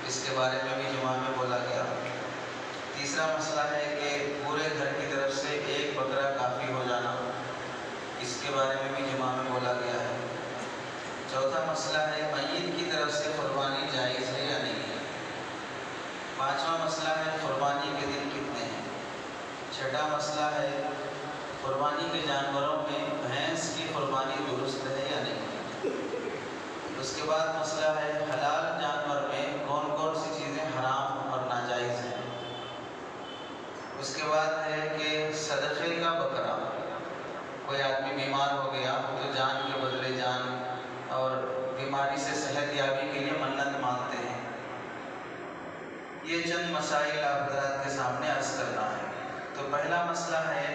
इसके बारे में भी जुमा में बोला गया। तीसरा मसला है कि पूरे घर की तरफ से एक बकरा काफ़ी हो जाना, इसके बारे में भी जुमा में बोला गया है। चौथा मसला है मय्यत की तरफ से कुर्बानी जायज़ है या नहीं है। पांचवा मसला है कुर्बानी के दिन कितने हैं। छठा मसला है कुर्बानी के जानवरों में भैंस की कुर्बानी दुरुस्त है या नहीं। उसके बाद मसला है हलाल जानवर में कौन कौन सी चीज़ें हराम और नाजायज़ हैं। उसके बाद है कि सदक़े का बकरा, कोई आदमी बीमार हो गया तो जान के बदले जान और बीमारी से सेहत याबी के लिए मन्नत मांगते हैं। ये चंद मसाइल आप हज़रात के सामने अर्ज़ करना है। तो पहला मसला है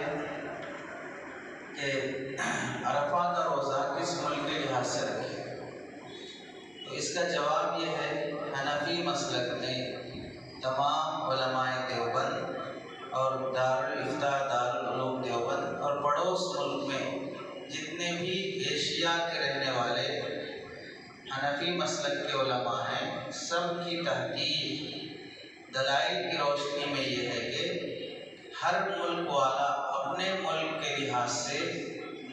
कि अरफा का रोज़ा किस मुल्क के लिहाज से रखें। तो इसका जवाब ये है हनफी मसलक में तमाम उलमाए देवबंद और दारुल इफ्ता दारुल उलूम देवबंद और पड़ोस मुल्क में जितने भी एशिया के रहने वाले हनफी मसलक के उलमा हैं, सब की तहकीक दलाइल की रोशनी में ये है कि हर मुल्क वाला अपने मुल्क के लिहाज से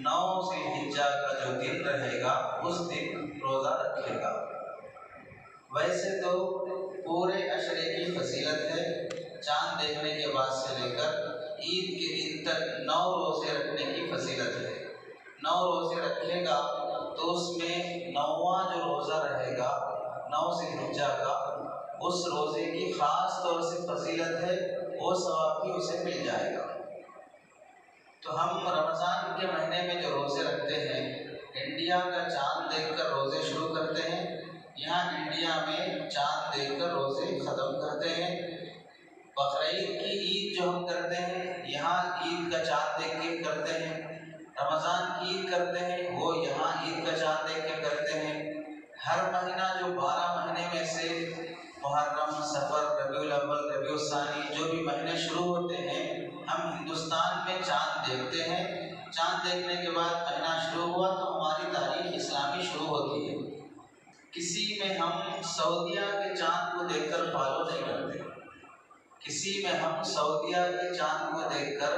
9 ज़िलहिज्जा का जो दिन रहेगा उस दिन रोज़ा रखेगा। वैसे तो पूरे अशरे की फजीलत है, चाँद देखने के बाद से लेकर ईद के दिन तक 9 रोज़े रखने की फजीलत है। 9 रोज़े रखेगा तो उसमें 9वां जो रोज़ा रहेगा 9 ज़िलहिज्जा का, उस रोज़े की ख़ास तौर से फजीलत है, वो सवाब भी उसे मिल जाएगा। तो हम रमज़ान के महीने में जो रोज़े रखते हैं, इंडिया का चाँद देखकर रोज़े शुरू करते हैं। यहाँ इंडिया में चाँद देखकर रोज़े ख़त्म करते हैं। बकरीद की ईद जो हम करते हैं, यहाँ ईद का चाँद देख के करते हैं। रमज़ान की ईद करते हैं, वो यहाँ ईद का चाँद देख के करते हैं। हर महीना जो 12 महीने में से मुहर्रम, सफ़र, रबीउल अव्वल, रबीउल सानी जो भी महीने शुरू होते हैं, हम हिंदुस्तान में चाँद देखते हैं। चाँद देखने के बाद महीना शुरू हुआ तो हमारी तारीख इस्लामी शुरू होती है। किसी में हम सऊदिया के चाँद को देखकर फॉलो नहीं करते, किसी में हम सऊदिया के चाँद को देखकर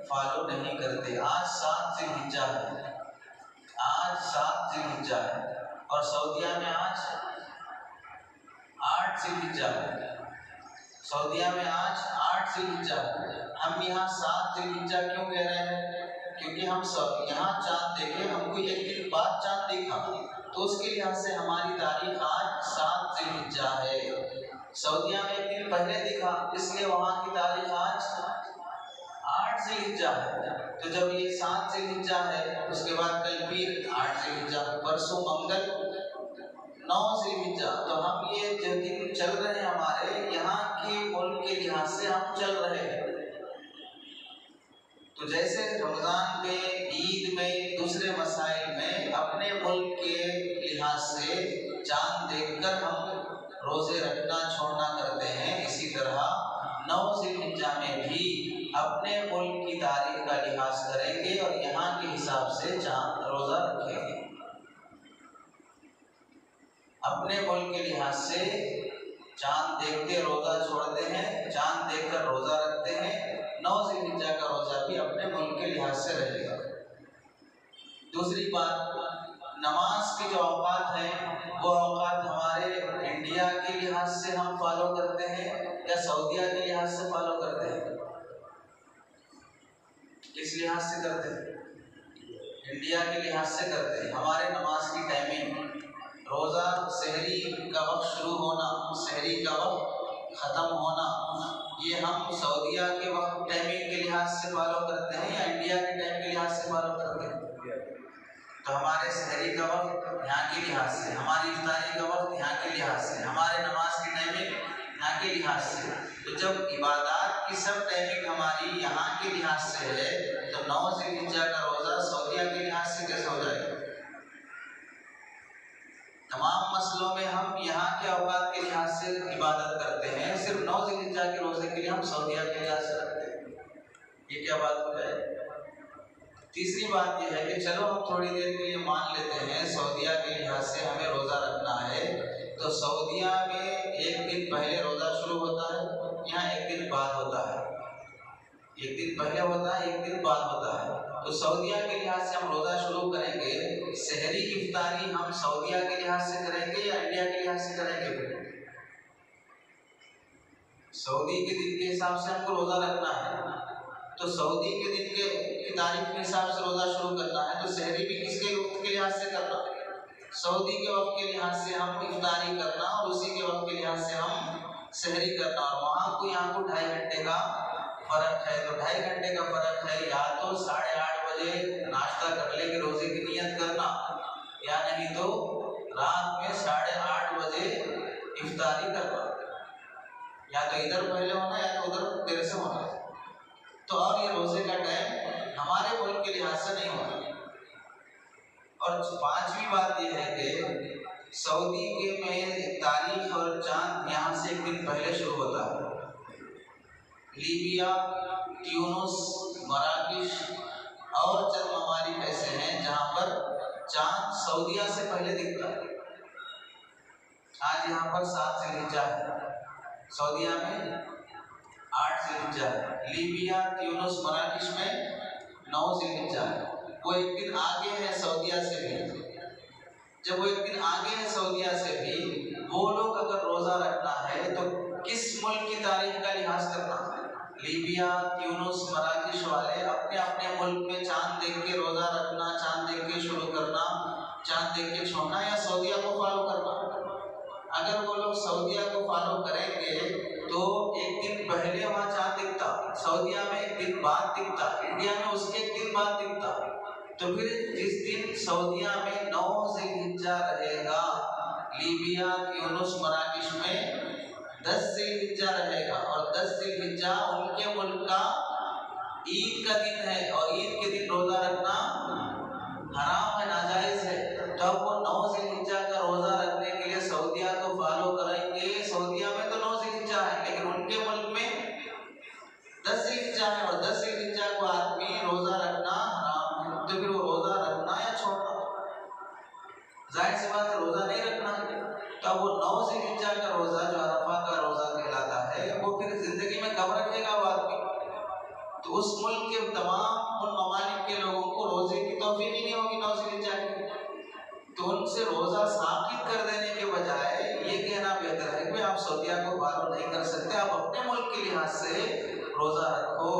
फॉलो नहीं करते। आज 7 ज़िलहिज्जा है, आज 7 ज़िलहिज्जा है और सऊदिया में आज 8 ज़िलहिज्जा है। सऊदिया में आज 8 ज़िलहिज्जा है। हम यहाँ 7 ज़िलहिज्जा क्यों कह रहे हैं? क्योंकि हम सब यहाँ चाँद देखे, हमको एक दिन बाद चाँद देखा तो उसके लिहाज से हमारी तारीख आज 7 ज़िलहिज्जा है। सऊदिया में एक दिन पहले दिखा, इसलिए वहाँ की तारीख आज 8 ज़िलहिज्जा है। तो जब ये 7 ज़िलहिज्जा है, उसके बाद कल फिर 8 ज़िलहिज्जा, परसों मंगल 9 ज़िलहिज्जा। तो हम ये जो दिन चल रहे हैं हमारे यहाँ के मुल्क के लिहाज से हम चल रहे हैं। तो जैसे रमज़ान में, ईद में, दूसरे मसाइल में अपने मुल्क के लिहाज से चाँद देखकर हम रोज़े रखना छोड़ना करते हैं, इसी तरह 9 ज़िलहिज्जा में भी अपने मुल्क की तारीख का लिहाज करेंगे और यहाँ के हिसाब से चाँद रोज़ा रखेंगे। अपने मुल्क के लिहाज से चाँद देखते रोज़ा छोड़ते हैं, चाँद देखकर रोज़ा रखते हैं। 9 ज़िलहिज्जा का रोज़ा भी अपने मुल्क के लिहाज से रहेगा। दूसरी बात, नमाज के जो औकात हैं वो औकात हमारे इंडिया के लिहाज से हम फॉलो करते हैं या सऊदिया के लिहाज से फॉलो करते हैं? किस लिहाज से करते हैं? इंडिया के लिहाज से करते हैं। हमारे नमाज की टाइमिंग, रोज़ा सहरी का वक्त शुरू होना, सहरी का वक्त ख़त्म होना, ये हम सऊदिया के वक्त टाइमिंग के लिहाज से फॉलो करते हैं या इंडिया के टाइम के लिहाज से फॉलो करते हैं? तो हमारे सहरी का वक्त यहाँ के लिहाज से, हमारी इफ्तारी का वक्त यहाँ के लिहाज से, हमारे नमाज की टाइमिंग यहाँ के लिहाज से। तो जब इबादत की सब टाइमिंग हमारी यहाँ के लिहाज से है, तो 9 ज़िलहिज्जा का रोज़ा सऊदिया के लिहाज से कैसे हो जाएगा? तमाम मसलों में हम यहाँ के औकात के लिहाज से इबादत करते हैं, सिर्फ 9 ज़िलहिज्जा के रोज़े के लिए हम सऊदिया के लिहाज से रखते हैं। ये क्या बात हो जाए? तीसरी बात यह है कि चलो हम थोड़ी देर के लिए मान लेते हैं सऊदिया के लिहाज से हमें रोज़ा रखना है, तो सऊदीया में एक दिन पहले रोज़ा शुरू होता है, यहाँ एक दिन बाद होता है। एक दिन पहले होता है, एक दिन बाद होता है। तो सऊदीया के लिहाज से हम रोज़ा शुरू करेंगे, सहरी इफ्तारी हम सऊदीया के लिहाज से करेंगे या इंडिया के लिहाज से करेंगे? सऊदी के दिन के हिसाब से हमको रोज़ा रखना है, तो सऊदी के दिन की तारीख के हिसाब से रोज़ा शुरू करना है। तो सहरी भी किसके वक्त के लिहाज से करना? सऊदी के वक्त के लिहाज से हम इफ्तारी करना और उसी के वक्त के लिहाज से हम सहरी करना। और वहाँ को यहाँ को 2.5 घंटे का फर्क है। तो 2.5 घंटे का फर्क है, या तो 8:30 बजे नाश्ता कर ले कि रोजे की नियत करना, या नहीं तो रात में 8:30 बजे इफ्तारी करना। या तो इधर पहले होना या तो उधर देर से होना। तो और ये रोजे का टाइम हमारे मुल्क के लिहाज से नहीं होता। और 5वीं बात यह है कि सऊदी के में तारीख और चांद यहाँ से एक दिन पहले शुरू होता है। लीबिया, ट्यूनिस, मराकश और चंद ममालिक ऐसे हैं जहाँ पर चांद सऊदीया से पहले दिखता है। आज यहाँ पर 7 ज़िलहिज्जा है, सऊदीया में 8 ज़िलहिज्जा है, लीबिया, ट्यूनिस, मराकश में 9 ज़िलहिज्जा है। वो एक दिन आगे है सऊदीया से भी। जब वो एक दिन आगे है सऊदीया से भी, वो लोग अगर रोज़ा रखना है तो किस मुल्क की तारीख का लिहाज करना है? लीबिया, ट्यूनिस, मराकश वाले अपने अपने मुल्क में चांद देख के रोज़ा रखना, चांद देख के शुरू करना, चांद देख के छोड़ना, या सऊदीया को फॉलो करना? अगर वो लोग सऊदीया को फॉलो करेंगे तो एक दिन पहले वहाँ चांद दिखता, सऊदीया में एक दिन बाद दिखता, इंडिया में उसके एक दिन बाद दिखता। तो फिर जिस दिन सऊदीया में 9 ज़िलहिज्जा रहेगा, लीबिया, ट्यूनिस, मराकश में 10 ज़िलहिज्जा रहेगा। और 10 ज़िलहिज्जा उनके मुल्क का ईद का दिन है, और ईद के दिन रोज़ा रखना हराम है, नाजायज़ है। तो अब वो 9 ज़िलहिज्जा का रोज़ा रखने के लिए सऊदीया को फॉलो करेंगे। सऊदीया में तो 9 ज़िलहिज्जा है, लेकिन उनके मुल्क में 10 ज़िलहिज्जा है, और 10 ज़िलहिज्जा को आदमी रोज़ा रखना हराम है। तो फिर वो रोज़ा रखना या छोड़ना? जाहिर सी बात है, रोज़ा नहीं रखना है। तो वो 9 ज़िलहिज्जा का रोज़ा जो अरफा का रोज़ा कहलाता है, वो फिर जिंदगी में कब रखेगा वो आदमी? तो उस मुल्क के तमाम उन ममालिक के लोगों को रोजे की तौफीक ही नहीं होगी 9 ज़िलहिज्जा की। तो उनसे रोज़ा साबित कर देने के बजाय ये कहना बेहतर है कि आप सऊदीया को फॉलो नहीं कर सकते, आप अपने मुल्क के लिहाज से रोज़ा रखो।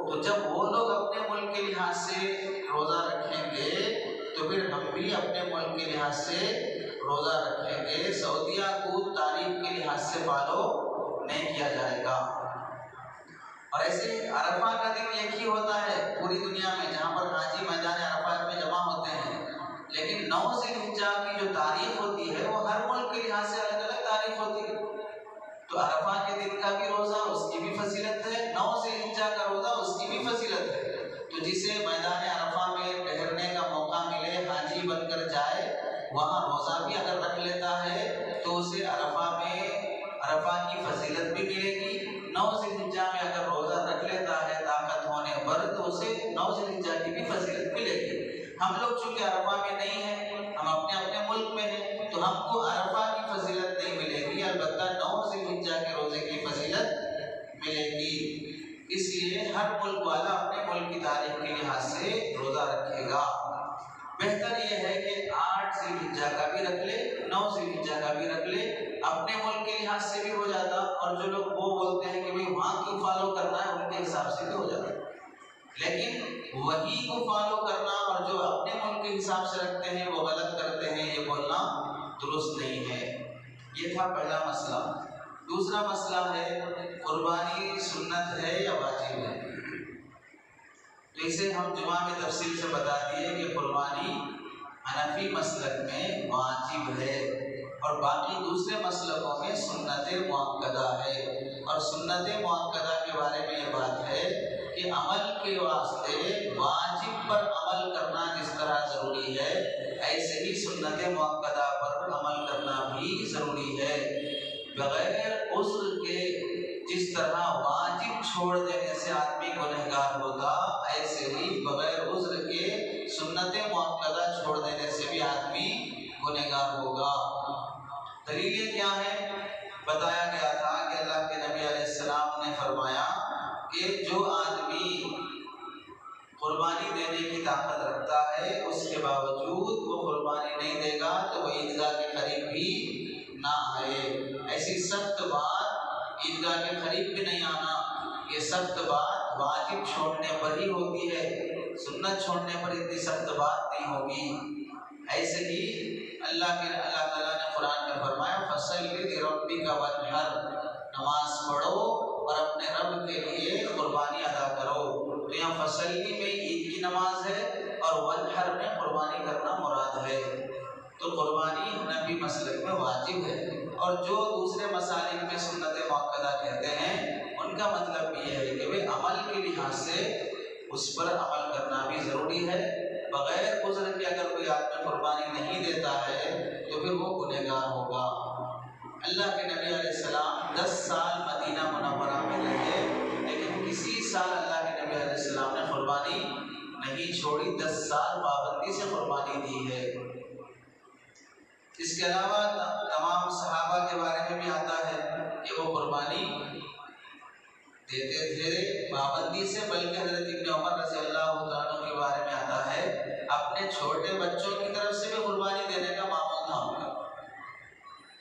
तो जब वो लोग अपने मुल्क के लिहाज से रोज़ा रखेंगे तो फिर हम भी अपने मुल्क के लिहाज से रोज़ा रखेंगे। सऊदीया को तारीख के लिहाज से फॉलो नहीं किया जाएगा। और ऐसे अरफा का दिन एक ही होता है पूरी दुनिया में, जहाँ पर हाजी मैदान अरफा में जमा होते हैं। लेकिन 9 ज़िलहिज्जा की जो तारीख होती है वो हर मुल्क के लिहाज से अलग अलग तारीख होती है। तो अरफा के दिन का भी रोज़ा, उसकी भी फजीलत है, 9 ज़िलहिज्जा का रोज़ा, उसकी भी फजीलत है। तो जिसे मैदान अरफा में ठहरने का मौका मिले, हाजी बनकर जाए, वहाँ रोज़ा भी अगर रख लेता है तो उसे अरफा की फजीलत भी मिलेगी। 9 ज़िलहिज्जा में अगर रोज़ा रख लेता है ताकत होने पर तो उसे 9 ज़िलहिज्जा की भी फजीलत मिलेगी। हम लोग चूँकि अरफा में नहीं हैं, हम अपने अपने मुल्क में हैं, तो हमको अरफा की फजीलत नहीं मिलेगी, अलबत्ता 9 ज़िलहिज्जा के रोज़े की फजीलत मिलेगी। इसलिए हर मुल्क वाला अपने मुल्क की तारीख के लिहाज से रोज़ा रखेगा। बेहतर यह है कि 8 ज़िलहिज्जा का भी रख ले, 9 ज़िलहिज्जा का भी रख ले, अपने मुल्क के लिहाज से भी हो जाता। और जो लोग वो बोलते हैं कि भाई वहाँ क्यों फॉलो करना है, उनके हिसाब से भी हो जाता। लेकिन वही को फॉलो करना और जो अपने मुल्क के हिसाब से रखते हैं वो गलत करते हैं, ये बोलना दुरुस्त नहीं है। ये था पहला मसला। दूसरा मसला है कुर्बानी सुन्नत है या वाजिब है। तो इसे हम जुमा में तफसील से बता दिए कि कुर्बानी हनफी मसलक में वाजिब है और बाकी दूसरे मसलकों में सुन्नत मुअक्कदा है। और सुन्नत मुअक्कदा के बारे में ये बात है कि अमल के वास्ते वाजिब पर अमल करना जिस तरह ज़रूरी है, ऐसे ही सुन्नत मुअक्कदा पर अमल करना भी ज़रूरी है। बगैर उज़्र के जिस तरह वाजिब छोड़ देने से आदमी गुनहगार होगा, ऐसे ही बगैर उज़्र के सुन्नत मुअक्कदा छोड़ देने से भी आदमी गुनहगार होगा। दलीलें क्या है? बताया गया था कि अल्लाह के नबी अलैहिस्सलाम ने फरमाया कि जो आदमी कुर्बानी देने की ताकत रखता है उसके बावजूद वो कुर्बानी नहीं देगा तो वो ईदगाह के करीब भी ना आए। ऐसी सख्त बात ईदगाह के करीब भी नहीं आना, ये सख्त बात वाजिब छोड़ने पर ही होती है, सुन्नत छोड़ने पर इतनी सख्त बात नहीं होगी। ऐसे ही अल्लाह ताला ने कुरान में फरमाया फसल्लि लिरब्बिका वन्हर, नमाज पढ़ो और अपने रब के लिए कुर्बानी अदा करो। तो यहाँ फसल्ली में ईद की नमाज है और वन्हर में कुर्बानी करना मुराद है। तो कुर्बानी हनफी मसलक में वाजिब है और जो दूसरे मसालिक में सुन्नत मुअक्कदा कहते हैं उनका मतलब ये है कि वे अमल के लिहाज से उस पर अमल करना भी ज़रूरी है। बगैर उज़्र के अगर कोई आदमी कुर्बानी नहीं देता है तो फिर वो गुनहगार होगा। अल्लाह के नबी अलैहिस्सलाम 10 साल मदीना मुनव्वरा में रहे, लेकिन किसी साल अल्लाह के नबी अलैहिस्सलाम ने कुर्बानी नहीं छोड़ी, 10 साल पाबंदी से कुर्बानी दी है। इसके अलावा तमाम सहाबा के बारे में भी आता है कि वो कुर्बानी देते थे पाबंदी से, बल्कि हज़रत इब्न उमर रज़ियल्लाहु ताला के बारे में आता है अपने छोटे बच्चों की तरफ से भी कुर्बानी देने का मामूल था उनका।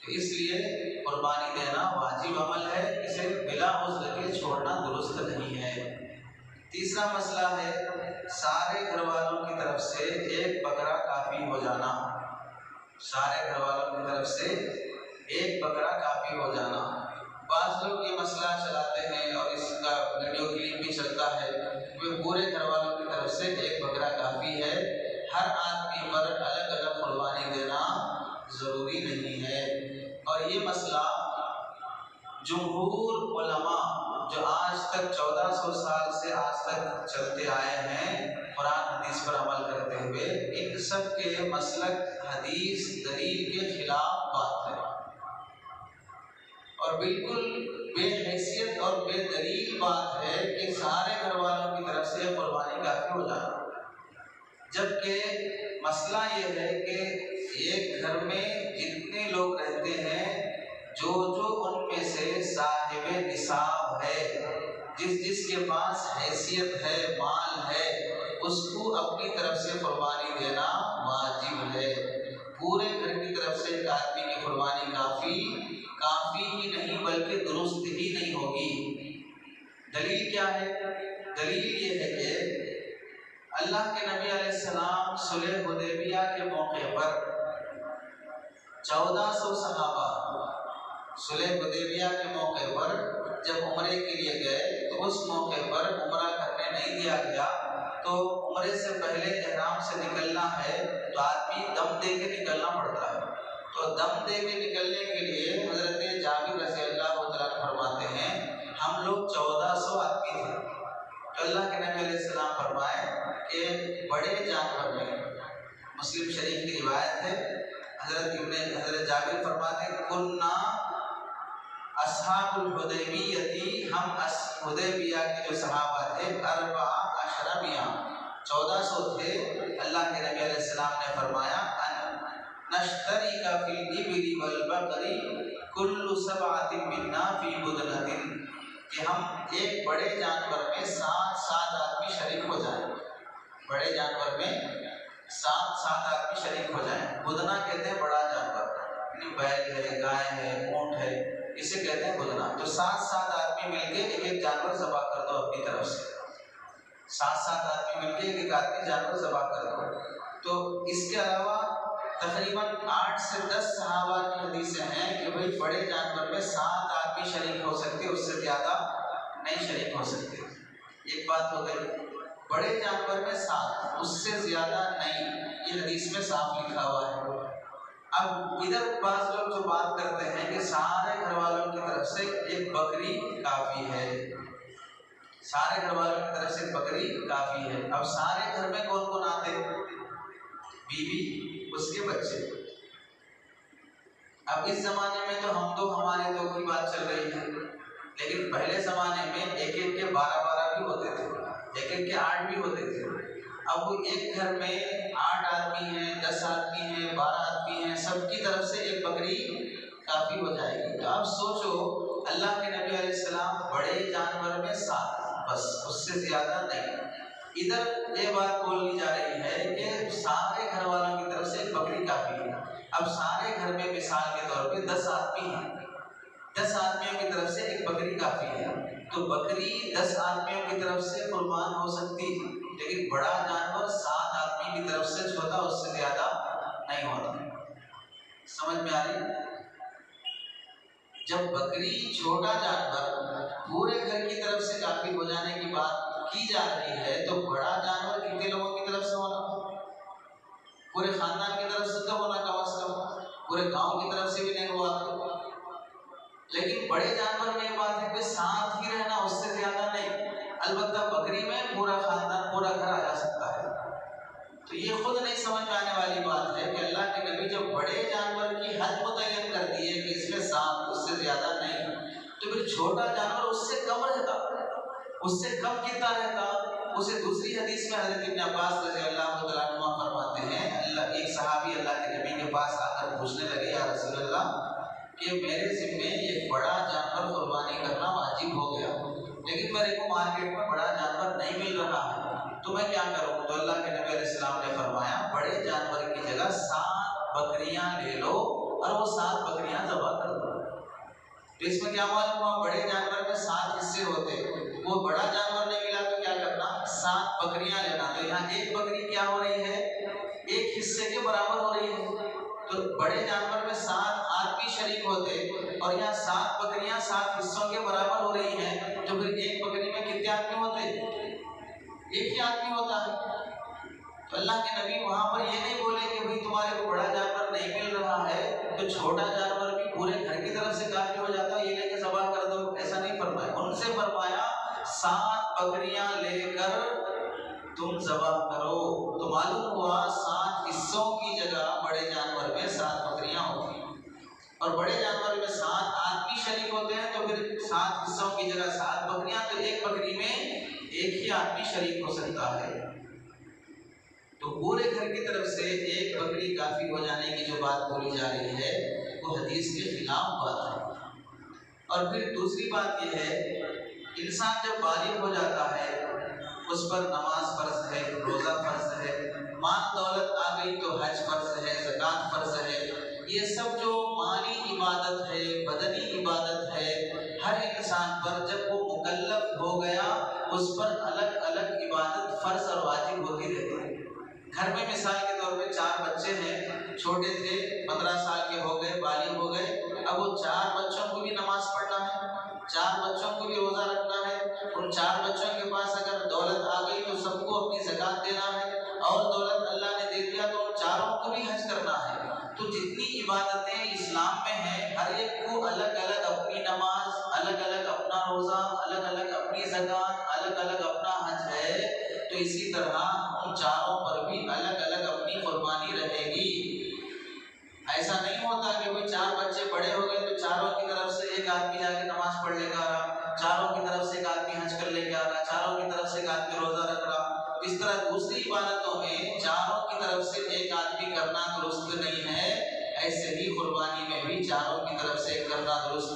तो इसलिए कुर्बानी देना वाजिब अमल है, इसे बिला उज़्र के छोड़ना दुरुस्त नहीं है। तीसरा मसला है सारे घर वालों की तरफ से एक बकरा काफ़ी हो जाना। सारे घर वालों की तरफ से एक बकरा काफ़ी हो जाना। बाज़ लोग ये मसला चलाते हैं और इसका वीडियो क्लिप भी चलता है, वे पूरे घर वालों की तरफ से एक बकरा काफ़ी है, हर आदमी पर अलग अलग कुर्बानी देना ज़रूरी नहीं है। और ये मसला जुमहूर उलमा जो आज तक 1400 साल से आज तक चलते आए हैं कुरान हदीस पर अमल करते हुए, इन सब के मसलक हदीस दलील के खिलाफ बात है और बिल्कुल बेहैसियत और बेदलील बात है कि सारे घर वालों की तरफ से कुर्बानी काफ़ी हो जाए। जबकि मसला ये है कि एक घर में जितने लोग रहते हैं, जो उनमें से साहिब निसाब है, जिसके पास हैसियत है, माल है, उसको अपनी तरफ से कुर्बानी देना वाजिब है। पूरे घर की तरफ से एक आदमी की कुर्बानी काफ़ी ही नहीं बल्कि दुरुस्त ही नहीं होगी। दलील क्या है? दलील ये है कि अल्लाह के नबी अलैहिस्सलाम सुलह हुदैबिया के मौके पर 1400 सहाबा सुलह हुदैबिया के मौके पर जब उम्रे के लिए गए तो उस मौके पर उम्रा करने नहीं दिया गया। तो उम्रे से पहले एहराम से निकलना है तो आदमी दम दे के निकलना पड़ता है। तो दम दे के निकलने के लिए हज़रत जाबिर रज़ियल्लाहु ताला फरमाते हैं हम लोग 1400 आदमी थे। तो अल्लाह के नबी अलैहिस्सलाम फरमाए कि बड़े जानवर में, मुस्लिम शरीफ की रिवायत है, हज़रत जाबिर फरमाते हैं कुन्ना अस्हाबुल हुदैबियती, हम हुदैबिया के जो सहाबा थे 1400 थे। अल्लाह के नबी अलैहिस्सलाम ने फरमाया नश्तरी का फिल इबली वल बकरी कुल्लु सबअतिन मिन्ना फी बुदनतिन, कि हम एक बड़े जानवर में 7 आदमी शरीक हो जाएं। बड़े जानवर में 7 आदमी शरीक हो जाएं। बुदना कहते हैं बड़ा जानवर, यानी बैल है, गाय है, ऊंट है, इसे कहते हैं बुदना। तो 7 आदमी मिलके एक जानवर ज़बह कर दो अपनी तरफ से। 7 आदमी मिलके एक आदमी जानवर ज़बह कर दो। तो इसके अलावा तकरीबन 8 से 10 सहाबा की हदीसें हैं कि भाई बड़े जानवर में 7 आदमी शरीक हो सकते, उससे ज़्यादा नहीं शरीक हो सकते। एक बात हो गई, बड़े जानवर में 7, उससे ज़्यादा नहीं, ये हदीस में साफ लिखा हुआ है। अब इधर बाज़ लोग जो बात करते हैं कि सारे घर वालों की तरफ से एक बकरी काफ़ी है, सारे घर वालों की तरफ से एक बकरी काफ़ी है। अब सारे घर में कौन कौन आते? बीवी, उसके बच्चे। अब इस ज़माने में तो हम दो हमारे दो की बात चल रही है, लेकिन पहले ज़माने में एक के 12 भी होते थे, एक के 8 भी होते थे। अब वो एक घर में 8 आदमी हैं, 10 आदमी हैं, 12 आदमी हैं, सबकी तरफ से एक बकरी काफ़ी हो जाएगी। तो अब सोचो, अल्लाह के नबी अलैहिस्सलाम बड़े जानवर में 7, बस उससे ज़्यादा नहीं। इधर ये बात बोली जा रही है कि सारे घर वालों की तरफ से एक बकरी काफ़ी है। अब सारे घर में मिसाल के तौर पे 10 आदमी हैं, 10 आदमियों की तरफ से एक बकरी काफ़ी है। तो बकरी 10 आदमियों की तरफ से कुर्बान हो सकती है, लेकिन बड़ा जानवर 7 आदमी की तरफ से छोटा, उससे ज़्यादा नहीं होता। समझ में आ रही? जब बकरी छोटा जानवर पूरे घर की तरफ से काफी हो जाने की बात की जा रही है, तो बड़ा जानवर कितने लोगों की तरफ से होना? पूरे खानदान की तरफ से तो होना कम से कम, पूरे गांव की तरफ से भी नहीं हुआ। लेकिन बड़े जानवर में बात है कि साथ ही रहना, उससे ज्यादा नहीं। अलबत्ता बकरी में पूरा खानदान, पूरा घर आ जा सकता है। तो ये खुद नहीं समझ में आने वाली बात है कि अल्लाह के नबी जब बड़े जानवर की हद मुतय्यन कर दी है कि इसमें 7, उससे ज्यादा नहीं, तो फिर छोटा जानवर उससे कम रहता, उससे कम कितना रहता? उसे दूसरी हदीस में हज़रत इब्न अब्बास रज़ियल्लाहु तआला अन्हुमा फरमाते हैं, अल्लाह एक सहाबी अल्लाह के नबी के पास आकर पूछने लगे, या रसूल अल्लाह, कि मेरे ज़िम्मे एक बड़ा जानवर कुर्बानी करना वाजिब हो गया, लेकिन मेरे को मार्केट में बड़ा जानवर नहीं मिल रहा है, तो मैं क्या करूं? तो अल्लाह के नबी अलैहिस्सलाम ने फरमाया, बड़े जानवर की जगह 7 बकरियां ले लो और वो 7 बकरियां ज़बह कर दो। तो इसमें क्या मालूम हुआ? बड़े जानवर में 7 हिस्से होते, वो बड़ा जानवर नहीं मिला तो क्या करना? 7 बकरियां लेना। तो यहाँ एक बकरी क्या हो रही है? एक हिस्से के बराबर हो रही है। तो बड़े जानवर में 7 आदमी शरीक होते और यहाँ 7 बकरियां 7 हिस्सों के बराबर हो रही हैं, तो फिर एक बकरी में कितने आदमी होते? एक ही आदमी होता है। तो अल्लाह के नबी वहां पर ये नहीं बोले कि भाई तुम्हारे को बड़ा जानवर नहीं मिल रहा है तो छोटा जानवर भी पूरे घर की तरफ से काफी हो जाता है, ये लेके ज़बह कर दो, ऐसा नहीं फरमाया। उनसे फरमाया 7 बकरियां लेकर तुम ज़बह करो। तो मालूम हुआ 7 हिस्सों की जगह बड़े जानवर में 7 बकरियां होती हैं, और बड़े जानवर में 7 आदमी शरीक होते हैं, तो फिर 7 हिस्सों की जगह 7 बकरियां, तो एक बकरी में एक ही आदमी शरीक हो सकता है। तो पूरे घर की तरफ से एक बकरी काफी हो जाने की जो बात बोली जा रही है वो हदीस के खिलाफ बात है। और फिर दूसरी बात यह है, इंसान जब बालिग हो जाता है उस पर नमाज फर्ज है, रोजा फर्ज है, माल दौलत आ गई तो हज फर्ज है, ज़कात फर्ज है। ये सब जो माली इबादत है, बदनी इबादत है, हर इंसान पर जब वो मुकल्लफ हो गया उस पर अलग अलग इबादत फर्ज और वाजिब होती रहती है। घर में मिसाल के तौर पे 4 बच्चे हैं, छोटे थे, 15 साल के हो गए, बालिग हो गए, अब वो 4 बच्चों को भी नमाज पढ़ना है, 4 बच्चों को भी रोजा रखना है, उन 4 बच्चों के पास अगर दौलत आ गई तो सबको अपनी ज़कात देना है, और दौलत अल्लाह ने दे दिया तो उन चारों को भी हज करना है। तो जितनी इबादतें इस्लाम में हैं, हर एक को अलग अलग अपनी नमाज, अलग अलग अपना रोजा, अलग अलग अपनी ज़कात, अलग अलग अपना हज है। तो इसी तरह उन चारों पर भी अलग अलग अपनी कुर्बानी रहेगी। ऐसा नहीं होता कि भाई 4 बच्चे बड़े हो गए तो चारों की तरफ से एक आदमी जाके नमाज पढ़ लेकर आ रहा, चारों की तरफ से एक आदमी हज कर लेके आ रहा, चारों की तरफ से एक आदमी रोजा रख रहा। इस तरह दूसरी इबादतों में चारों की तरफ से एक आदमी करना दुरुस्त नहीं है, ऐसे ही कुर्बानी में भी चारों की तरफ से करना दुरुस्त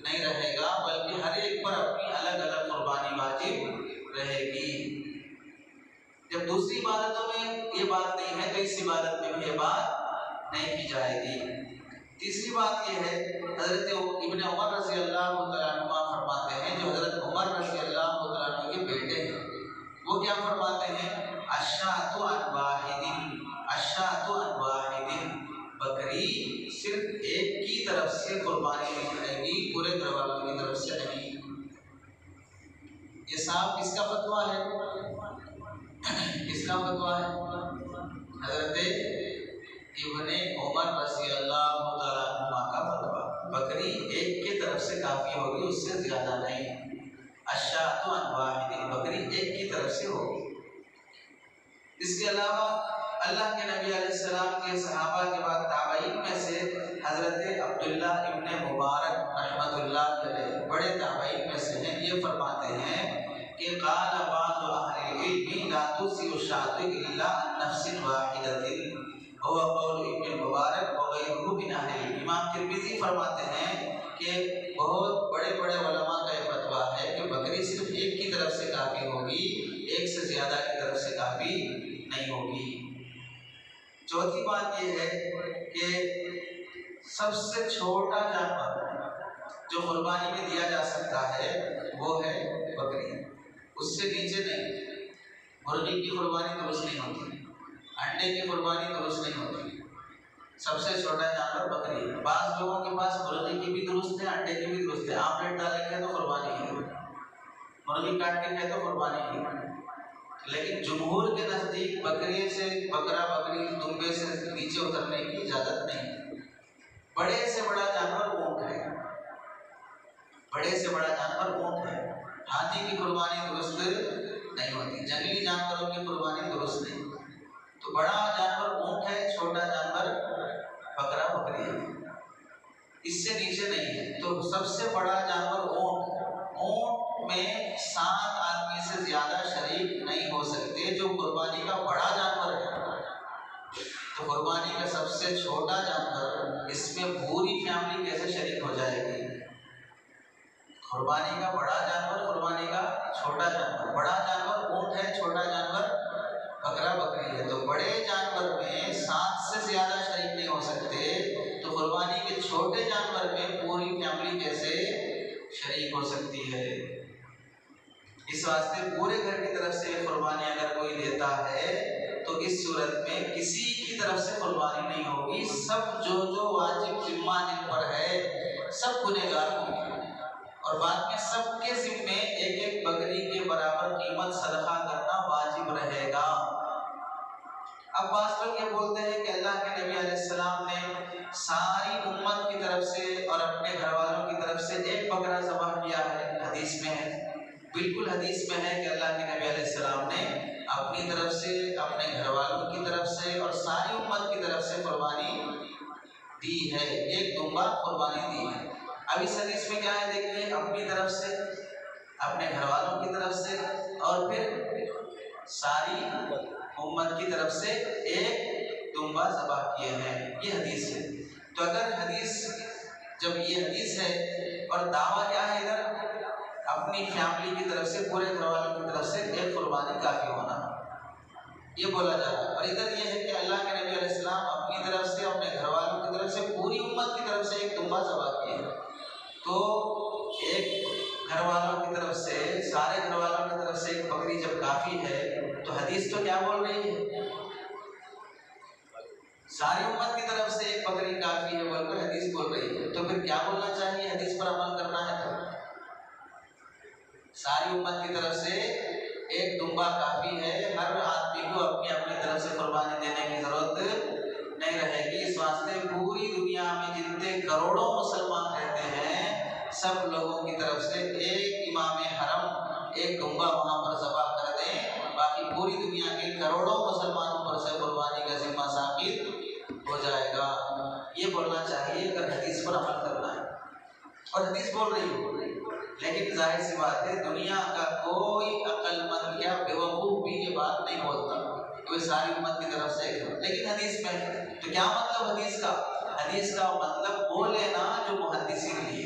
नहीं रहेगा, बल्कि हर एक पर अपनी अलग अलग कुर्बानी वाजिब रहेगी। जब दूसरी इबादतों में ये बात नहीं है तो इस इबादत में भी ये बात नहीं की जाएगी। तीसरी बात यह है, हज़रत इब्न उमर रज़ियल्लाहु तआला अन्हुमा फरमाते हैं, जो हज़रत उमर रज़ियल्लाहु तआला अन्हु के बेटे हैं, वो क्या फरमाते हैं? अश्शातु अन वाहिदिन, अश्शातु अन वाहिदिन, बकरी सिर्फ एक की तरफ से कुर्बानी नहीं करेगी, पूरे घर वालों की तरफ से नहीं। ये साफ किसका फतवा है? किसका फतवा है? हज़रत इब्ने उमर रज़ियल्लाहु तआला अन्हुमा का फतवा। बकरी एक की तरफ से काफी होगी, उससे ज्यादा नहीं। अश्शातु अन वाहिदिन, बकरी एक की तरफ से होगी। इसके अलावा अल्लाह के नबी अलैहिस्सलाम के सहाबा के बाद ताबईन में से हज़रत अब्दुल्ला इब्ने मुबारक रहमतुल्लाह अलैह बड़े ताबईन में से हैं, ये फरमाते हैं कि क़ाल बाज़ु अहलिल इल्मी ला तुज़िउ शातु इल्ला अन नफ्सिन वाहिदतिन, हुवा क़ौल इब्न मुबारक व ग़ैरुहु मिन अहलिल इल्म। इमाम तिरमिज़ी तस्दीक फरमाते हैं कि बहुत बड़े बड़े उलमा का एक फतवा है कि बकरी सिर्फ एक की तरफ से काफ़ी होगी, एक से ज़्यादा की तरफ से काफ़ी नहीं होगी। चौथी बात यह है कि सबसे छोटा जानवर जो कुर्बानी में दिया जा सकता है वो है बकरी, उससे नीचे नहीं। मुर्गी की कुर्बानी दुरुस्त नहीं होती, अंडे की कुर्बानी दुरुस्त नहीं होती, सबसे छोटा जानवर बकरी है। बाज़ लोगों के पास मुर्गी की भी दुरुस्त है, अंडे की भी दुरुस्त है, आमलेट डालेंगे तो कुर्बानी है, मुर्गी काट के खाए तो कुर्बानी है। लेकिन जुमहूर के नज़दीक बकरी से बकरा बकरी दुम्बे से नीचे उतरने की इजाज़त नहीं। बड़े से बड़ा जानवर ऊँट है, बड़े से बड़ा जानवर ऊँट है। हाथी की कुर्बानी दुरुस्त नहीं होती, जंगली जानवरों की कुर्बानी दुरुस्त नहीं। तो बड़ा जानवर ऊँट है, छोटा जानवर बकरा बकरी है, इससे नीचे नहीं है। तो सबसे बड़ा जानवर ऊँट, ऊँट में 7 आदमी से ज़्यादा शरीक नहीं हो सकते, जो कुर्बानी का बड़ा जानवर है। तो कुर्बानी का सबसे छोटा जानवर, इसमें पूरी फैमिली कैसे शरीक हो जाएगी? कुर्बानी का बड़ा जानवर, कुर्बानी का छोटा जानवर। बड़ा जानवर ऊँट है, छोटा जानवर बकरा बकरी है। तो बड़े जानवर में 7 से ज़्यादा शरीक नहीं हो सकते, तो कुर्बानी के छोटे जानवर में पूरी फैमिली कैसे शरीक हो सकती है? इस वास्ते पूरे घर की तरफ से कुर्बानी अगर कोई देता है तो इस सूरत में किसी की तरफ से कुर्बानी नहीं होगी। सब जो वाजिब जिम्मा जिन पर है सब गुनहगार होंगे, और बाद में सबके जिम्मे एक एक बकरी के बराबर कीमत सदका करना वाजिब रहेगा। अब बात लोग ये बोलते हैं कि अल्लाह के नबी अलैहिस्सलाम ने सारी उम्मत की तरफ से और अपने घर वालों की तरफ से एक बकरा ज़बह किया है, हदीस में है, बिल्कुल हदीस में है कि अल्लाह के नबी अलैहिस्सलाम ने अपनी तरफ से, अपने घर वालों की तरफ से और सारी उम्मत की तरफ से कुर्बानी दी है, एक दुम्बा कुर्बानी दी है। अब इस हदीस में क्या है देखिए, अपनी तरफ से, अपने घर वालों की तरफ से और फिर सारी उम्मत की तरफ से एक दुम्बा ज़बह किए हैं, ये हदीस है। तो अगर हदीस, जब ये हदीस है और दावा क्या है इधर, अपनी फैमिली की तरफ से, पूरे घर वालों की तरफ से एक कुर्बानी काफ़ी होना, ये बोला जा रहा है। और इधर ये है कि अल्लाह के नबी अलैहिस्सलाम अपनी तरफ से, अपने घर वालों की तरफ से, पूरी उम्मत की तरफ से एक दुम्बा ज़बह किए। तो एक घर वालों की तरफ से, सारे घर वालों की तरफ से एक बकरी जब काफ़ी है, तो हदीस तो क्या बोल रही है, सारी उम्मत की तरफ से एक बकरी काफ़ी है बोलकर हदीस बोल रही है। तो फिर क्या बोलना चाहिए, हदीस पर अमल करना है तो सारी उम्मत की तरफ से एक दुम्बा काफ़ी है, हर आदमी को अपनी अपनी तरफ से कुर्बानी देने की ज़रूरत नहीं रहेगी। इस वास्ते पूरी दुनिया में जितने करोड़ों मुसलमान रहते हैं, सब लोगों की तरफ से एक इमाम हरम एक दुम्बा वहाँ पर ज़बह कर दें, बाकी पूरी दुनिया के करोड़ों मुसलमानों पर से कुर्बानी का जिम्मा साबित हो जाएगा। ये बोलना चाहिए अगर हदीस पर अमल करना है, और हदीस बोल रही हो। लेकिन जाहिर सी बात है, दुनिया का कोई अक्लमंद क्या बेवकूफ़ भी ये बात नहीं बोलता कोई सारी उम्मत की तरफ से। लेकिन हदीस में तो क्या मतलब हदीस का? हदीस का मतलब वो लेना जो मुहद्दिसीन लिए,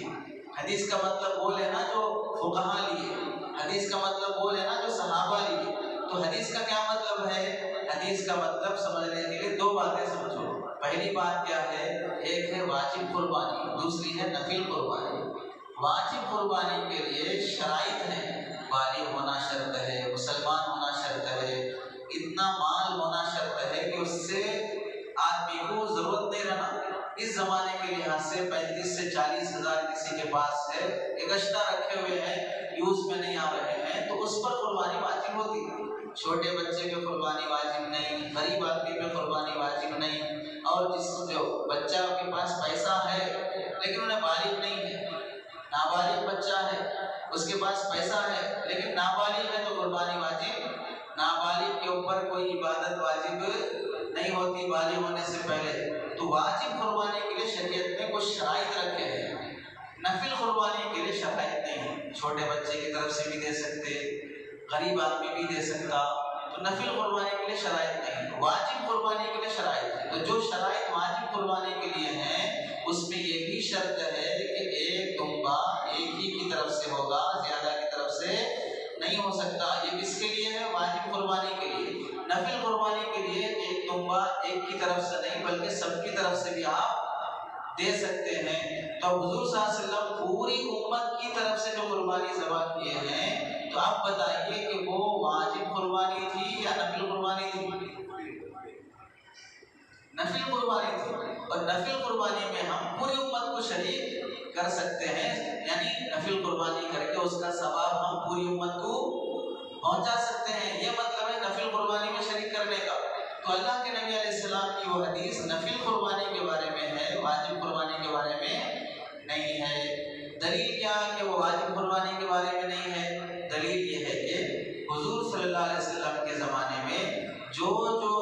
हदीस का मतलब वो लेना जो फुक़हा लिए, हदीस का मतलब वो लेना जो सहाबा लिए। तो हदीस का क्या मतलब है? हदीस का मतलब समझने के लिए दो बातें समझो। पहली बात क्या है, एक है वाजिब कुर्बानी, दूसरी है नफिल कुर्बानी। वाजिब कुर्बानी के लिए शराइत है, बालिग होना शर्त है, मुसलमान होना शर्त है, इतना माल होना शर्त है कि उससे आदमी को ज़रूरत नहीं रहना। इस ज़माने के लिहाज से 35 से 40 हज़ार किसी के पास है, एक्स्ट्रा रखे हुए हैं, यूज़ में नहीं आ रहे हैं, तो उस पर कुर्बानी वाजिब होती है। छोटे बच्चे पे कुर्बानी वाजिब नहीं, गरीब आदमी पे कुर्बानी वाजिब नहीं, और जिस जो बच्चा के पास पैसा है लेकिन उन्हें बालिग नहीं है, नाबालिग बच्चा है, उसके पास पैसा है लेकिन नाबालिग है, तो कुर्बानी वाजिब। नाबालिग के ऊपर कोई इबादत वाजिब नहीं होती बालिग होने से पहले। तो वाजिब कुर्बानी के लिए शरीयत में कुछ शराइत रखे हैं, नफिल कुर्बानी के लिए शराइत नहीं है। छोटे बच्चे की तरफ से भी दे सकते, गरीब आदमी भी दे सकता, तो नफिल कुर्बानी के लिए शराइत नहीं, वाजिब कुर्बानी के लिए शराइत है। तो जो शराइत वाजिब कुर्बानी के लिए हैं उसमें ये भी शर्त है कि एक दुम्बा एक ही की तरफ से होगा, ज्यादा की तरफ से नहीं हो सकता। ये किसके लिए है? वाजिब कुर्बानी के लिए। नफिल कुर्बानी के लिए एक दुम्बा एक की तरफ से नहीं बल्कि सबकी तरफ से भी आप दे सकते हैं। तो हुजूर सल्लल्लाहु अलैहि वसल्लम पूरी उम्मत की तरफ से जो कुर्बानी ज़बह किए हैं, तो आप बताइए कि वो वाजिब कुर्बानी थी या नफिल कुर्बानी थी? नफिल कुर्बानी थी। और नफिल कुर्बानी में हम पूरी उम्मत को शरीक कर सकते हैं, यानी नफिल कुर्बानी करके उसका सवाब हम पूरी उम्मत को पहुंचा सकते हैं। ये मतलब है नफिल कुर्बानी में शरीक करने का। तो अल्लाह के नबी अलैहिस्सलाम की वो हदीस नफिल कुर्बानी के बारे में है, वाजिब कुर्बानी के बारे में नहीं है। दलील क्या कि वो वाजिब कुर्बानी के बारे में नहीं है? दलील ये है कि हुजूर सल्लल्लाहु अलैहि वसल्लम के ज़माने में जो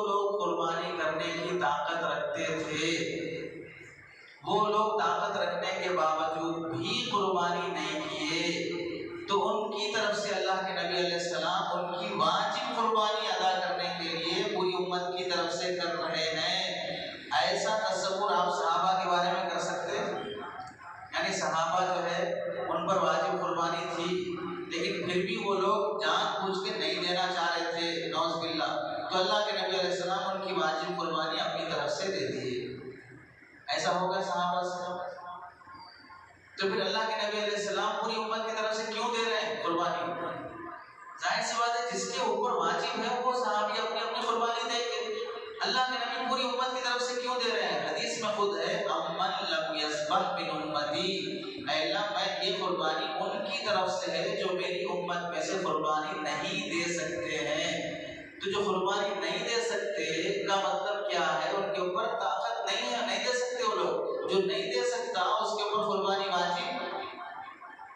लोग कुर्बानी करने की ताकत रखते थे, वो लोग ताकत रखने के बावजूद भी कुर्बानी नहीं किए, तो उनकी तरफ से अल्लाह के नबी अलैहिस्सलाम उनकी वाजिब कुर्बानी अदा करने के लिए पूरी उम्मत की तरफ से कर रहे हैं। ऐसा तसव्वुर आप सहाबा के बारे में कर सकते हैं? यानी सहाबा जो है उन पर वाजिब कुर्बानी थी, लेकिन फिर भी वो लोग जानबूझ के नहीं देना चाह रहे थे, नौज़ बिल्लाह। तो अल्लाह के नबी अलैहिस्सलाम उनकी वाजिब कुर्बानी अपनी तरफ से दे दिए। ऐसा होगा सहाबा से? तो फिर अल्लाह के नबी अलैहिस्सलाम पूरी उम्मत की तरफ से क्यों दे रहे हैं कुर्बानी? जाहिर सी बात है, जिसके ऊपर वाजिब है वो सहाबी अपनी अपनी कुर्बानी देंगे। अल्लाह के नबी पूरी उम्मत की तरफ से क्यों दे रहे हैं? हदीस में खुद है, अम्मन लम यस्बह बिन उम्मती, अल्लाह मैं ये कुर्बानी उनकी तरफ से है जो मेरी उम्मत में से कुर्बानी नहीं दे सकते हैं। तो जो कुर्बानी नहीं दे सकते का मतलब क्या है? उनके ऊपर ताकत नहीं है, नहीं दे सकते वो लोग। जो नहीं दे सकता उसके ऊपर कुर्बानी वाजिब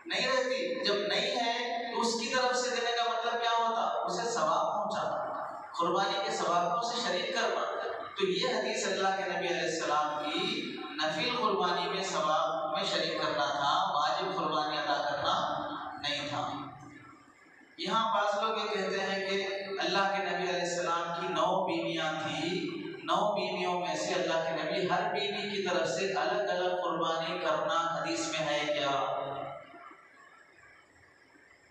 नहीं रहती। जब नहीं है तो उसकी तरफ से देने का मतलब क्या होता? उसे सवाब पहुंचाना, कुर्बानी के सवाब को उसे शरीक करना। तो ये हदीस अल्लाह के नबी अलैहिस्सलाम की नफिल कुर्बानी में सवाब में शरीक करना था, वाजिब कुर्बानी अदा करना नहीं था। यहाँ पास लोग ये कहते हैं कि अल्लाह के नबी अलैहिस्सलाम की 9 बीवियां थी, 9 बीवियों में से अल्लाह के नबी हर बीवी की तरफ से अलग अलग कुर्बानी करना हदीस में है क्या?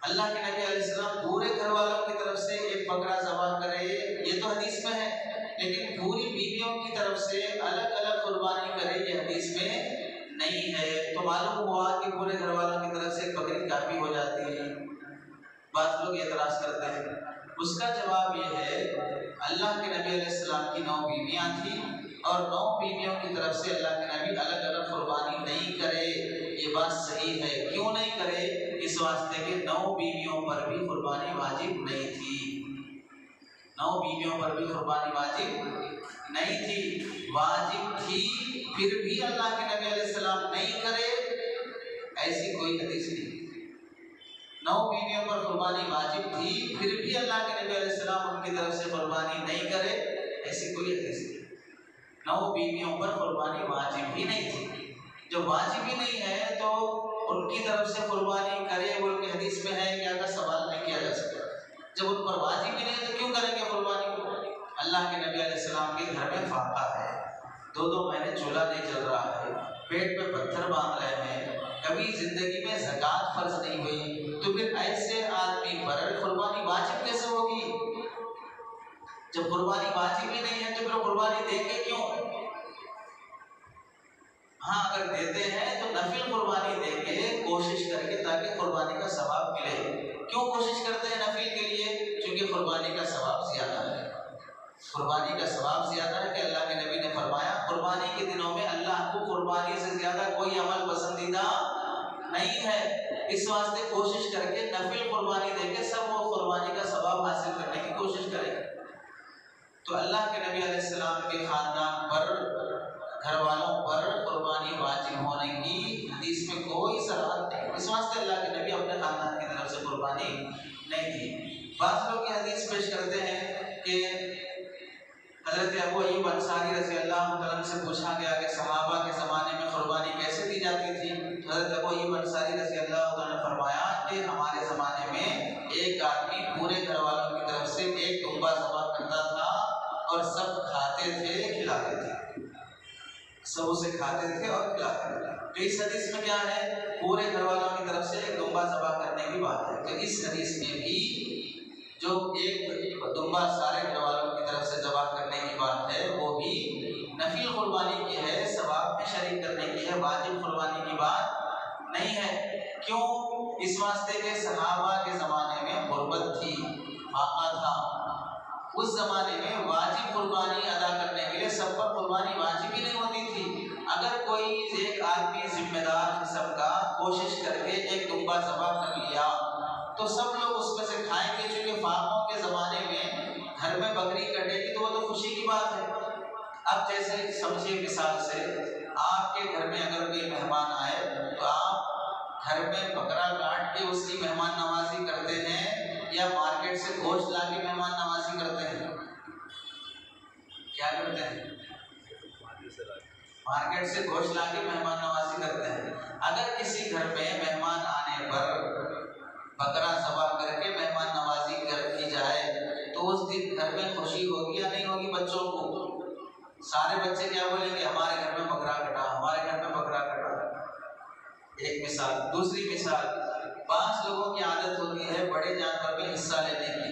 अल्लाह के नबी अलैहिस्सलाम पूरे घर वालों की तरफ से एक बकरा ज़बह करे, ये तो हदीस में है, लेकिन पूरी बीवियों की तरफ से अलग अलग कुर्बानी करे, ये हदीस में नहीं है। तो मालूम हुआ कि पूरे घर वालों की तरफ से एक बकरी काफ़ी हो जाती है। बात लोग एतराज करते हैं। उसका जवाब यह है, अल्लाह के नबी अलैहिस्सलाम की 9 बीवियां थी और 9 बीवियों की तरफ से अल्लाह के नबी अलग अलग कुर्बानी नहीं करे। ये बात सही है। क्यों नहीं करे? इस वास्ते के 9 बीवियों पर भी कुर्बानी वाजिब नहीं थी। 9 बीवियों पर भी कुर्बानी वाजिब नहीं थी। वाजिब थी फिर भी अल्लाह के नबी अलैहिस्सलाम नहीं करे, ऐसी कोई हदीस नहीं। 9 बीवियों पर कुर्बानी वाजिब थी फिर भी अल्लाह के नबी अलैहिस्सलाम उनकी तरफ से कुर्बानी नहीं करे, ऐसी कोई हदीस नहीं। 9 बीवियों पर कुर्बानी वाजिब ही नहीं थी। जब वाजिब ही नहीं है तो उनकी तरफ से कुर्बानी करे बोल के हदीस में है क्या? का सवाल नहीं किया जा सकता। जब उन पर वाजिब ही नहीं है तो क्यों करेंगे कुर्बानी? अल्लाह के नबी अलैहिस्सलाम के घर में फाका है, 2-2 महीने चूल्हा नहीं चल रहा है, पेट पे पत्थर बांध रहे हैं, कभी जिंदगी में ज़कात फर्ज नहीं हुई, तो फिर ऐसे आदमी पर कुर्बानी वाजिब कैसे होगी? जब कुर्बानी वाजिब ही नहीं है तो फिर कुर्बानी देंगे क्यों? हाँ, अगर देते हैं तो नफिल कुर्बानी देंगे कोशिश करके ताकि कुर्बानी का सवाब मिले। क्यों कोशिश करते हैं नफिल के लिए? क्योंकि कुर्बानी का सवाब ज्यादा है। कुर्बानी का सवाब ज्यादा है कि अल्लाह के नबी ने फरमाया कुर्बानी के दिनों में अल्लाह को कुर्बानी से ज्यादा कोई अमल पसंदीदा नहीं है। इस वास्ते कोशिश करके नफिल कुर्बानी देके सब वो कुर्बानी का सवाब हासिल करने की कोशिश करेंगे। तो अल्लाह के नबी अलैहिस्सलाम के खानदान पर, घर वालों पर कुर्बानी वाजिब होने की हदीस में कोई सराहत नहीं। इस वास्ते अल्लाह के नबी अपने खानदान की तरफ से कुर्बानी नहीं दी। बात लोग ये हदीस पेश करते हैं कि हज़रत अबू अय्यूब अंसारी रज़ी अल्लाह तआला से पूछा गया कि सहाबा के ज़माने में कुर्बानी कैसे दी जाती थी। हज़रत अबू अय्यूब अंसारी रज़ी अल्लाह तआला ने फरमाया कि हमारे ज़माने में एक आदमी पूरे घर वालों की तरफ से एक दुम्बा ज़बह करता था और सब खाते थे, खिलाते थे। सब उसे खाते थे और खिलाते थे। तो इस हदीस में क्या है, पूरे घर वालों की तरफ से एक दुम्बा ज़बह करने की बात है। तो इस हदीस में भी जो एक दुम्बा सारे घर वालों की तरफ से ज़बह करने की बात है, वो भी नफिल कुर्बानी की है, सवाब में शरीक करने की है, वाजिब कुर्बानी की बात नहीं है। क्यों? इस वास्ते के सहाबा के ज़माने में गुर्बत थी, फाका था। उस ज़माने में वाजिब कुर्बानी अदा करने के लिए सब पर कुर्बानी वाजिब ही नहीं होती थी। अगर कोई एक आदमी जिम्मेदार किस्म का कोशिश करके एक दुम्बा ज़बह कर लिया तो सब लोग उसमें से खाएंगे, क्योंकि फाकों के ज़माने में घर में बकरी कटेगी तो वो तो खुशी की बात है। अब जैसे समझिए, मिसाल से आपके घर में अगर कोई मेहमान आए तो आप घर में बकरा काट के उसकी मेहमान नवाजी करते हैं या मार्केट से गोश्त ला के मेहमान नवाजी करते हैं? क्या करते हैं? मार्केट से गोश्त ला के मेहमान नवाजी करते हैं। अगर किसी घर में मेहमान आने पर बकरा ज़बह करके मेहमान नवाजी की जाए तो उस दिन घर में खुशी होगी या नहीं होगी? बच्चों को सारे बच्चे क्या बोलेंगे, हमारे घर में बकरा कटा, हमारे घर में बकरा कटा। एक मिसाल। दूसरी मिसाल, 5 लोगों की आदत होती है बड़े जानवर में हिस्सा लेने की,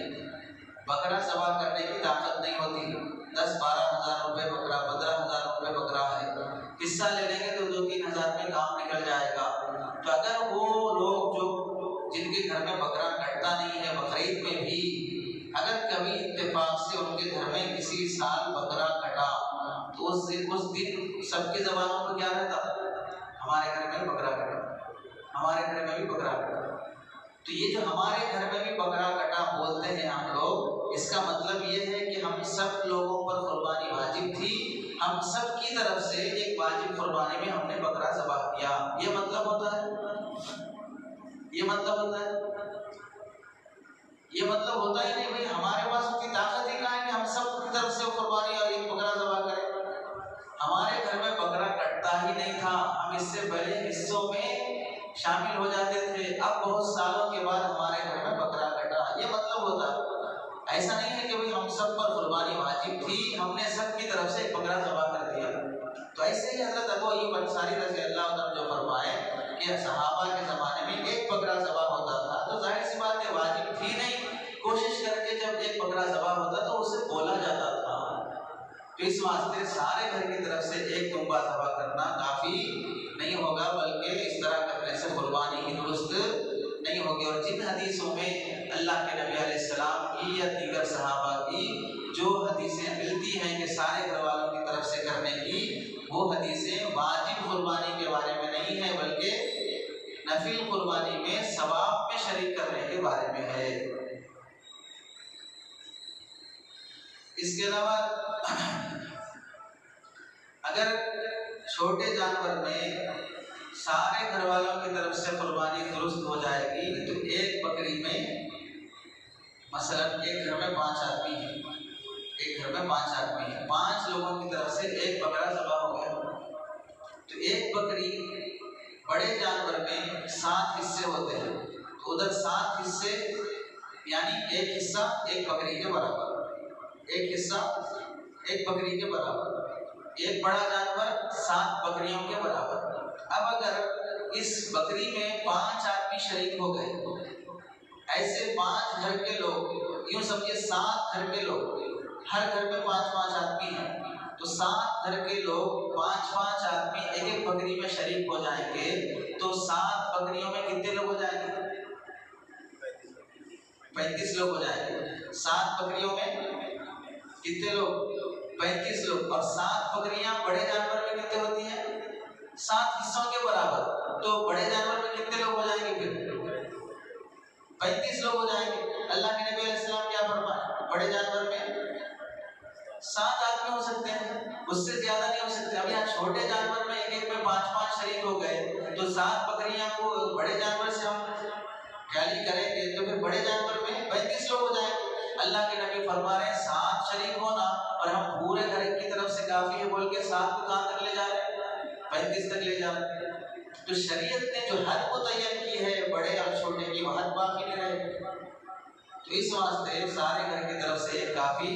बकरा ज़बह करने की ताकत नहीं होती। 10-12 हज़ार रुपये बकरा, 15,000 रुपये बकरा है, हिस्सा ले लेंगे तो 2-3 हज़ार में काम निकल जाएगा। तो अगर वो लोग जो जिनके घर में बकरा कटता नहीं है, बकरीद में भी अगर कभी इत्तेफाक से उनके घर में किसी साल बकरा कटा तो उस दिन सबके ज़बानों पर क्या रहता, हमारे घर में बकरा कटा, हमारे घर में भी बकरा कटा। तो ये जो हमारे घर में भी बकरा कटा बोलते हैं हम लोग, इसका मतलब ये है कि हम सब लोगों पर कुर्बानी वाजिब थी, हम सब की तरफ से एक वाजिब कुर्बानी में हमने बकरा ज़बह किया। ये मतलब होता है, ये मतलब होता है, ये मतलब होता ही नहीं भाई। हमारे पास उतनी ताकत ही कहाँ है कि हम सब की तरफ से कुर्बानी और एक बकरा ज़बह करें। हमारे घर में बकरा कटता ही नहीं था, हम इससे बड़े हिस्सों में शामिल हो जाते थे। अब बहुत सालों के बाद हमारे घर में बकरा कटा, ये मतलब होता है। ऐसा नहीं है कि भाई हम सब पर कुर्बानी वाजिब थी, हमने सब की तरफ से एक बकरा ज़बह कर दिया। तो ऐसे ही हज़रत अबू अय्यूब अंसारी रज़ियल्लाहु अन्हु जो फरमाए कि सहाबा के ज़माने में एक बकरा ज़बह होता था, तो जाहिर सी बात है वाजिब थी नहीं, कोशिश करके जब एक बकरा ज़बह होता तो उसे बोला जाता था। तो इस वास्ते सारे घर की तरफ से एक दुम्बा ज़बह करना काफ़ी नहीं होगा, बल्कि इस तरह करने से कुर्बानी ही दुरुस्त नहीं होगी। और जिन हदीसों में अल्लाह के नबी अलैहिस्सलाम की या दीगर सहाबा की जो हदीसें मिलती हैं कि सारे घर वालों की तरफ से करने की, वो हदीसें वाजिब कुर्बानी के बारे में नहीं है, बल्कि नफिल कुर्बानी में सवाब में शरीक करने के बारे में है। इसके अलावा अगर छोटे जानवर में सारे घर वालों की तरफ से कुर्बानी दुरुस्त हो जाएगी तो एक बकरी में, मसलन एक घर में 5 आदमी हैं, एक घर में 5 आदमी हैं, 5 लोगों की तरफ से एक बकरा ज़बह हो गया। तो एक बकरी, बड़े जानवर में 7 हिस्से होते हैं, तो उधर 7 हिस्से यानी एक हिस्सा एक बकरी के बराबर, एक हिस्सा एक बकरी के बराबर, एक बड़ा जानवर 7 बकरियों के बराबर। अब अगर इस बकरी में 5 आदमी शरीक हो गए, ऐसे 5 घर के लोग, यूं समझिए 7 घर के लोग, हर घर में 5-5 आदमी हैं, तो 7 घर के लोग 5-5 आदमी एक एक बकरी में शरीक हो जाएंगे, तो 7 बकरियों में कितने लोग हो जाएंगे? 35 लोग हो जाएंगे। 7 बकरियों में कितने लोग? 35 लोग। और 7 बकरियां बड़े जानवर में कितने होती हैं? 7 हिस्सों के बराबर। तो बड़े जानवर में कितने लोग हो जाएंगे? फिर 35 लोग हो जाएंगे। अल्लाह के नबी अलैहिस्सलाम क्या फरमाए? बड़े जानवर में 7 आदमी हो सकते हैं, उससे ज्यादा नहीं हो सकते। अब यहाँ छोटे जानवर में एक एक में 5-5 शरीक हो गए, तो 7 बकरियां को बड़े जानवर से हम खाली करेंगे तो फिर बड़े जानवर में 35 लोग हो जाएंगे। अल्लाह के नबी फरमा रहे हैं 7 शरीक होना, और हम पूरे घर की तरफ से काफी है बोल के 7 को कहां तक ले जा रहे हैं? 35 तक ले जा रहे हैं। तो शरीयत ने जो हद मुतय्यन की है बड़े और छोटे की, वह हद बाकी नहीं रहे। तो इस वास्ते सारे घर की तरफ से काफी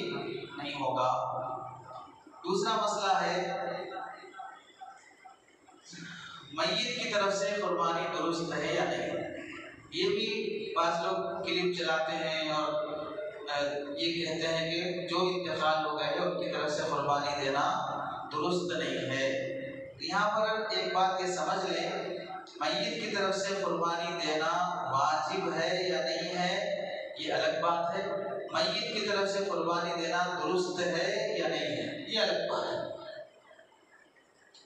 नहीं होगा। दूसरा मसला है मय्यत की तरफ से कुर्बानी दुरुस्त है या नहीं। ये भी बात लोग क्लिप चलाते हैं और ये कहते हैं कि जो इंतकाल हो गए उनकी तरफ से कुर्बानी देना दुरुस्त नहीं है। यहाँ पर एक बात ये समझ लें, मय्यत की तरफ से कुर्बानी देना वाजिब है या नहीं है ये अलग बात है, मय्यत की तरफ से कुर्बानी देना दुरुस्त है या नहीं है ये अलग बात है।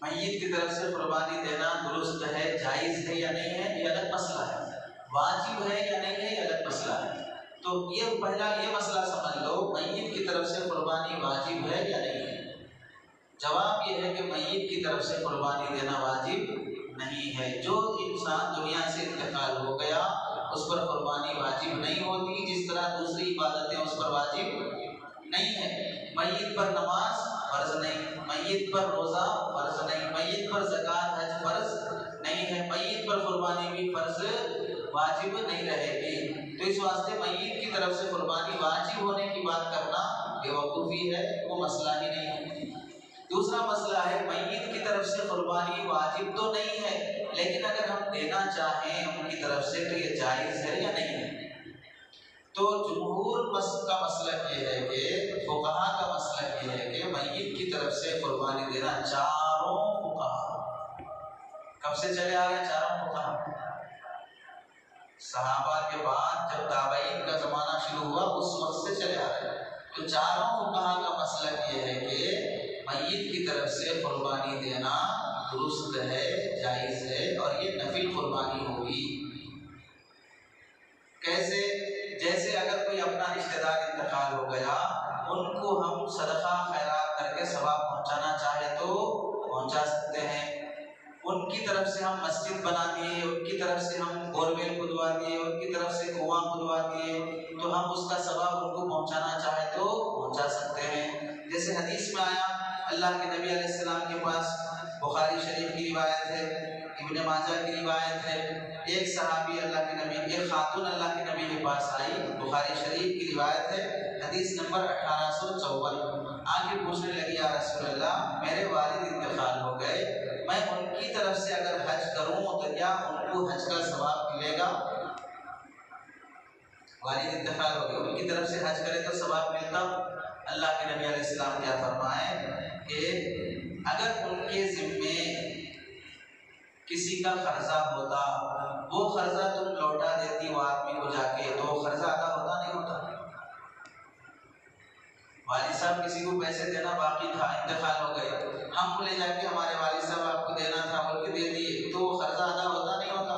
मय्यत की तरफ से कुर्बानी देना दुरुस्त है, जायज़ है या नहीं है ये अलग मसला है, वाजिब है या नहीं है ये अलग मसला है। तो ये पहला ये मसला समझ लो, मय्यत की तरफ से कुर्बानी वाजिब है या नहीं है। जवाब ये है कि मय्यत की तरफ से कुर्बानी देना वाजिब नहीं है। जो इंसान दुनिया से इंतकाल हो गया उस पर कुर्बानी वाजिब नहीं होती, जिस तरह दूसरी इबादतें उस पर वाजिब नहीं है। मय्यत पर नमाज फर्ज नहीं, मय्यत पर रोज़ा फर्ज नहीं, मय्यत पर ज़कात हज फर्ज नहीं है, मय्यत पर कुर्बानी भी फर्ज वाजिब नहीं रहेगी। तो इस वास्ते मय्यत की तरफ से कुर्बानी वाजिब होने की बात करना बेवकूफ़ी है, वो मसला ही नहीं है। दूसरा मसला है, मय्यत की तरफ से कुर्बानी वाजिब तो नहीं है, लेकिन अगर हम देना चाहें उनकी तरफ से तो ये जायज़ है या नहीं है। तो जमहूर का मसलक ये है कि फुक़हा का मसलक ये है कि मय्यत की तरफ से कुर्बानी देना, चारों फुक़हा कब से चले आ रहे हैं, चारों फुक़हा सहाबा के बाद जब ताबईन का ज़माना शुरू हुआ उस वक्त से चले आ रहे हैं। तो चारों फुक़हा का मसलक ये है कि मय्यत की तरफ से कुर्बानी देना दुरुस्त है, जायज़ है और ये नफिल कुर्बानी होगी। कैसे? जैसे अगर कोई अपना रिश्तेदार इंतकाल हो गया, उनको हम सदका खैरात करके सवाब पहुंचाना चाहे तो पहुंचा सकते हैं। उनकी तरफ से हम मस्जिद बना दिए, उनकी तरफ से हम बोरवेल खुदवा दिए, उनकी तरफ से कुआं खुदवा दिए, तो हम उसका सवाब उनको पहुंचाना चाहे तो पहुंचा सकते हैं। जैसे हदीस में आया, अल्लाह के नबी अलैहिस्सलाम के पास, बुखारी शरीफ की रिवायत है, इब्ने माजा की रिवायत है, एक सहाबी अल्लाह के नबी, एक खातून अल्लाह के नबी के पास आई, बुखारी शरीफ की रिवायत है, हदीस नंबर 1854। आगे पूछने लगी, या रसूल अल्लाह, मेरे वालिद इंतकाल हो गए, मैं उनकी तरफ से अगर हज करूं तो क्या उनको हज का सवाब मिलेगा? वालिद इंतकाल हो गए, उनकी तरफ से हज करे तो सवाब मिलता? अल्लाह के नबी अलैहिस्सलाम क्या फरमाए कि अगर उनके ज़िम्मे किसी का कर्जा होता, वो कर्जा तुम लौटा देती वो आदमी को जाके, तो कर्जा अदा होता नहीं होता? वालिद साहब किसी को पैसे देना बाकी था, इंतकाल हो गए, हम ले जाके हमारे वालिद साहब आपको देना था बोल के दे दिए, तो वो कर्जा अदा होता नहीं होता?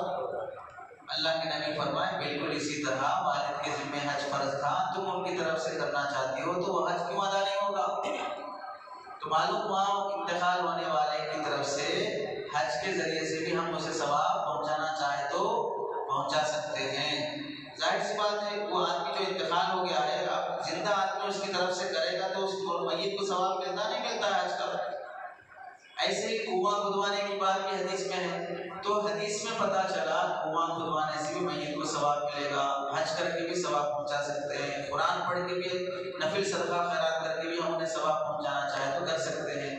अल्लाह के नबी फरमाए बिल्कुल इसी तरह वालिद के ज़िम्मे हज फर्ज था, तुम उनकी तरफ से करना चाहती हो तो वो हज क्यों अदा नहीं होगा? तो मालूम हुआ इंतकाल होने वाले की तरफ से हज के जरिए से भी हम उसे सवाब पहुंचाना चाहे तो पहुंचा सकते हैं। जाहिर सी बात है, वो आदमी जो इंतकाल हो गया है, अब जिंदा आदमी उसकी तरफ से करेगा तो उसको मय्यत को सवाब मिलता नहीं मिलता है हज का। ऐसे ही कुआं खुदवाने की बात भी हदीस में है, तो हदीस में पता चला कुआं खुदवाने से भी मय्यत को सवाब मिलेगा, हज करके भी सवाब पहुंचा सकते हैं, कुरान पढ़ के भी नफिल सदका खैरात करके भी हम उन्हें सवाब पहुंचाना चाहे तो कर सकते हैं।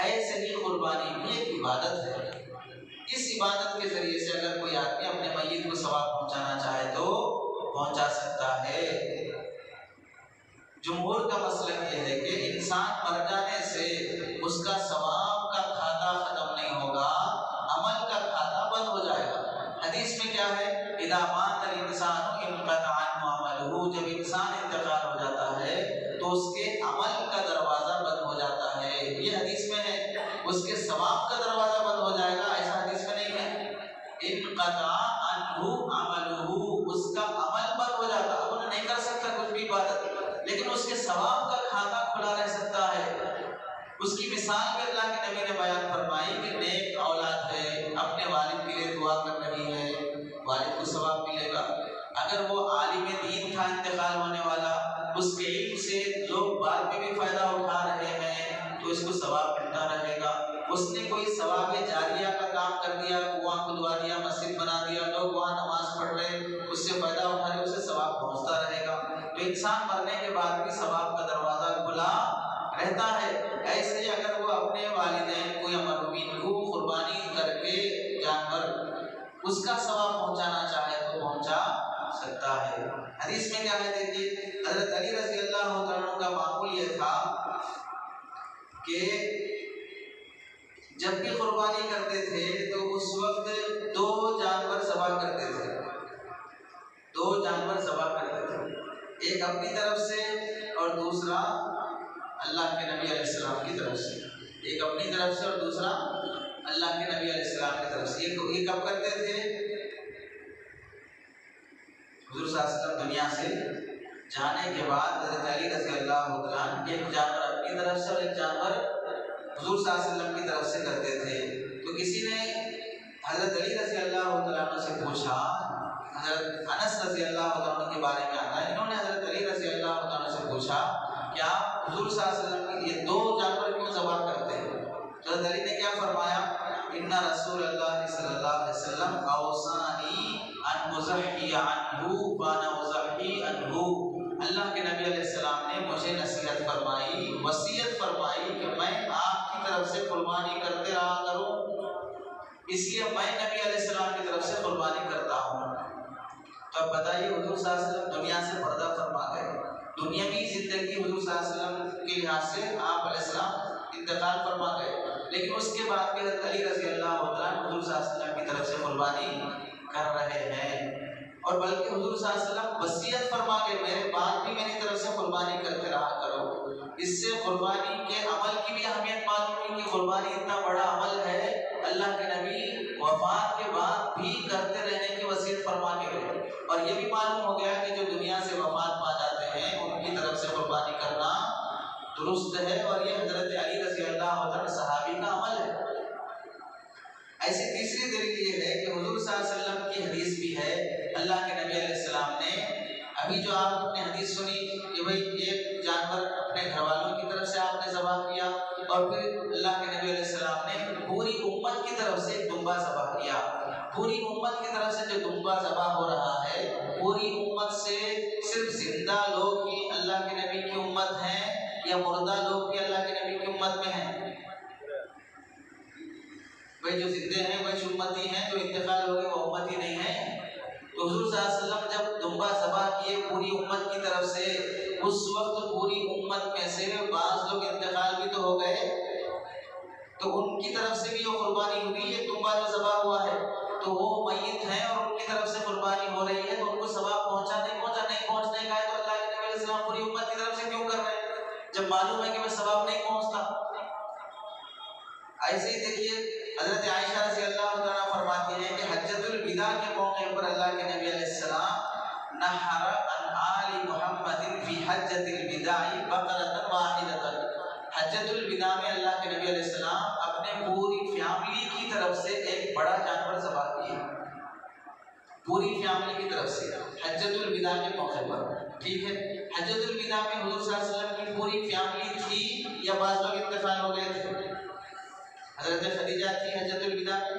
ऐसे ही कुर्बानी भी एक इबादत है, इस इबादत के जरिए से अगर कोई आदमी अपने मय्यत को सवाब पहुंचाना चाहे तो पहुंचा सकता है। जमहूर का मसलक ये है कि इंसान मर जाने से उसका सवाब का खाता खत्म नहीं होगा, अमल का खाता बंद हो जाएगा। हदीस में क्या है, इदा मातल इंसान इनक़ता अन्हु अमलुहु, जब इंसान इंतकाल हो जाता है तो उसके अमल का दरवाजा बंद हो जाता है, ये हदीस में है। उसके सवाब का दरवाजा बंद हो जाएगा, ऐसा हदीस में नहीं है। इनक़ता अन्हु अमलुहु, उसका अमल बंद हो जाता, अब वो नहीं कर सकता कुछ भी इबादत, लेकिन उसके सवाब का खाता खुला रह सकता है। उसकी मिसाल भी अल्लाह के नबी ने बयान फरमाई कि नेक औलाद है, अपने वालिद के लिए दुआ कर रही है, वालिद को सवाब मिलेगा। अगर वो आलिम दीन था इंतकाल होने वाला, उसके इल्म से लोग बाद में भी फायदा उठा रहे हैं तो इसको सवाब मिलता रहेगा। उसने कोई सवाब जारिया का काम कर दिया, कुआं खुदवा दिया, मस्जिद बना दिया, लोग वहाँ नमाज पढ़ रहे, उससे फायदा उठा रहे, उससे सवाब पहुँचता रहेगा। तो इंसान मरने के बाद भी सवाब का दरवाजा खुला रहता है। ऐसे ही अगर वो अपने वालिदैन को या मरहूमीन को कुर्बानी करके उसका सवाब पहुंचाना चाहे तो पहुंचा सकता है। हदीस में क्या है देखिए, हजरत अली रज़ी अल्लाह तआला का मामूल ये था कि जब भी कुर्बानी करते थे तो उस वक्त 2 जानवर ज़बह करते थे, 2 जानवर ज़बह करते थे, एक अपनी तरफ से और दूसरा अल्लाह के नबी अलैहिस्सलाम की तरफ से, एक अपनी तरफ से और दूसरा अल्लाह के नबी अलैहिस्सलाम की तरफ से। ये कब करते थे? हुजूर सल्लल्लाहु अलैहि वसल्लम दुनिया से जाने के बाद हज़रत अली रज़ी अल्लाह तआला एक जानवर अपनी तरफ से और एक जानवर हुजूर सल्लल्लाहु अलैहि वसल्लम की तरफ से करते थे। तो किसी ने हज़रत अली रज़ी अल्लाह तआला से पूछा, हज़रत अनस रज़ी अल्लाह तआला के बारे में आता है, इन्होंने हज़रत अली रज़ी अल्लाह तआला से पूछा कि आप हुजूर सल्लल्लाहु अलैहि वसल्लम के ये 2 जानवर क्यों ज़बह करते हैं? तो हज़रत अली ने क्या फरमाया, इन्ना रसूलल्लाह सल्लल्लाहु अलैहि वसल्लम औसानी अन उज़ही अन्हु व अना उज़ही अन्हु। अल्लाह के नबी अलैहिस्सलाम ने मुझे नसीहत फरमाई, वसीयत फरमाई कि मैं आपकी तरफ से कुर्बानी करते रहा करूं, इसलिए मैं नबी अलैहिस्सलाम की तरफ से कुर्बानी करता हूं। तो अब बताइए, हुजूर सल्लल्लाहु अलैहि वसल्लम दुनिया से पर्दा फरमा गए, दुनियावी जिंदगी हुजूर सल्लल्लाहु अलैहि वसल्लम के लिहाज से आप अलैहिस्सलाम इंतकाल फरमा गए, लेकिन उसके बाद भी हज़रत अली रज़ी अल्लाह तआला हुजूर सल्लल्लाहु अलैहि वसल्लम की तरफ से कुर्बानी कर रहे हैं। और बल्कि हुजूर सल्लल्लाहु अलैहि वसल्लम वसीयत फरमा के मेरे बाद भी मेरी तरफ से कुर्बानी करते रहा करो। इससे कुर्बानी के अमल की भी अहमियत मालूम हुई कि कुर्बानी इतना बड़ा अमल है, अल्लाह के नबी वफात के बाद भी करते रहने की वसीयत फरमा के गए। और ये भी मालूम हो गया कि जो दुनिया से वफात पा जाते हैं उनकी तरफ से कुर्बानी करना दुरुस्त है, और ये हजरत अली रज़ी अल्लाह तआला सहाबी का अमल है। ऐसी तीसरी दलील ये है कि हुजूर सल्लल्लाहु अलैहि वसल्लम की हदीस भी है, अल्लाह के नबी अलैहिस्सलाम ने अभी जो आपने हदीस सुनी कि भाई एक जानवर अपने घर वालों की तरफ से आपने ज़बह किया, और फिर अल्लाह के नबी अलैहिस्सलाम ने पूरी उम्मत की तरफ से एक दुम्बा ज़बह किया। पूरी उम्मत की तरफ से जो दुम्बा ज़बह हो रहा है, पूरी उम्मत से सिर्फ जिंदा लोग ही अल्लाह के नबी की उम्मत हैं या मुर्दा लोग भी अल्लाह के नबी की उम्मत में हैं? भाई जो जिंदे हैं वही उम्मती हैं, जो इंतकाल हो गए वो उम्मती नहीं है। तो हुजूर सल्लल्लाहु अलैहि वसल्लम जब दुम्बा ज़बह किए पूरी उम्मत की तरफ से, उस वक्त पूरी उम्मत में से बाज़ लोग इंतकाल भी तो हो गए, तो उनकी तरफ से भी वो कुर्बानी हुई है, दुम्बा जो ज़बह हुआ है तो वो मय्यत हैं और उनकी तरफ से कुर्बानी हो रही है, तो उनको सवाब पहुंचा नहीं पहुंचने का है, तो अल्लाह के नबी अलैहि सलाम पूरी उम्मत की तरफ से क्यों कर रहे हैं जब मालूम है कि वह सवाब नहीं पहुंचता। ऐसे ही देखिए, हजरत आयशा रज़ी अल्लाह तआला फरमाती है कि हज्जतुल विदा के मौके पर अल्लाह के नबी अलैहि सलाम नहर अन आली मुहम्मदिन फी हज्जतिल विदाई बकरतन वाहिदतन। हज्जतुल विदा में अल्लाह के नबी अलैहि सलाम अपने पूरी फैमिली की तरफ से एक बड़ा जानवर ज़बह किए, पूरी फैमिली की तरफ से हज्जतुल विदा के मौके पर। ठीक है, हज्जतुल विदा में हुजूर सल्लल्लाहु अलैहि वसल्लम की पूरी फैमिली थी या बाज़ लोग इंतकाल हो गए थे? हजरत खदीजा थी हज्जतुल विदा में,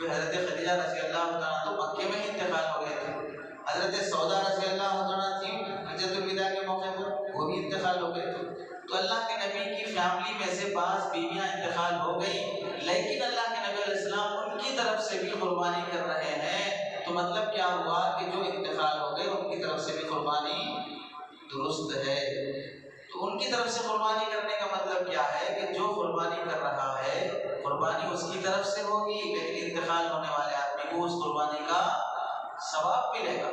हजरत खदीजा रज़ी अल्लाह तआला तो मक्के में इंतकाल हो गए थे। हजरत सौदा रज़ी अल्लाह तआला थी हज्जतुल विदा के मौके पर, वो भी इंतकाल हो गए थे। तो अल्लाह के नबी की फैमिली में से बाज़ बीवियां इंतकाल हो गई, लेकिन अल्लाह के नबी अलैहि सलाम उनकी तरफ से भी कुर्बानी कर रहे हैं। तो मतलब क्या हुआ कि जो इंतकाल हो गए उनकी तरफ से भी कुर्बानी दुरुस्त है। तो उनकी तरफ से कुर्बानी करने का मतलब क्या है कि जो कुर्बानी कर रहा है कुर्बानी उसकी तरफ से होगी, लेकिन इंतकाल होने वाले आदमी को उस कुर्बानी का सवाब मिलेगा।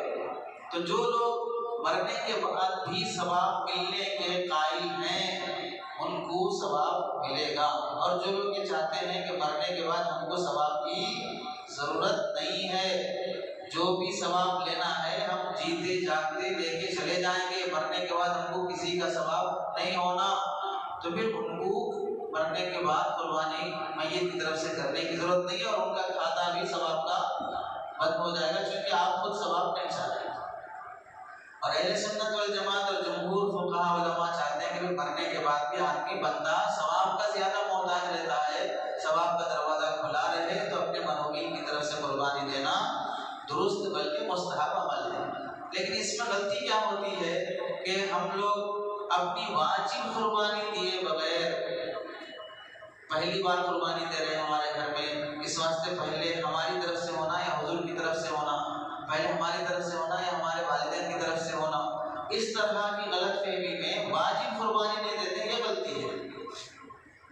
तो जो लोग मरने के बाद भी सवाब मिलने के कायल हैं उनको सवाब मिलेगा, और जो लोग ये चाहते हैं कि मरने के बाद हमको सवाब की ज़रूरत नहीं है, जो भी सवाब लेना है हम जीते जागते लेके चले जाएंगे, मरने के बाद हमको किसी का सवाब नहीं होना, तो फिर उनको मरने के बाद कुर्बानी मय्यत की तरफ से करने की जरूरत नहीं है, और उनका खाता भी सवाब का बंद हो जाएगा, क्योंकि आप खुद सवाब नहीं चाहते। और अहले सुन्नत वल जमात और जमहूर फुक़हा उलमा चाहते हैं कि मरने के बाद भी आदमी बंदा सवाब का ज्यादा मोहताज रहता है, सवाब का दरवाजा खुला रहे तो अपने मनोमीन की तरफ से कुर्बानी देना दुरुस्त बल्कि मुस्तहब अमल है। लेकिन इसमें गलती क्या होती है कि हम लोग अपनी वाजिब कुर्बानी दिए बगैर पहली बार कुर्बानी दे रहे हैं हमारे घर में, इस वास्ते पहले हमारी तरफ से होना या हुजूर की तरफ से होना, पहले हमारी तरफ से होना या हमारे वालिदैन की तरफ से होना, इस तरह की गलतफहमी में वाजिब कुर्बानी नहीं देते, ये गलती है।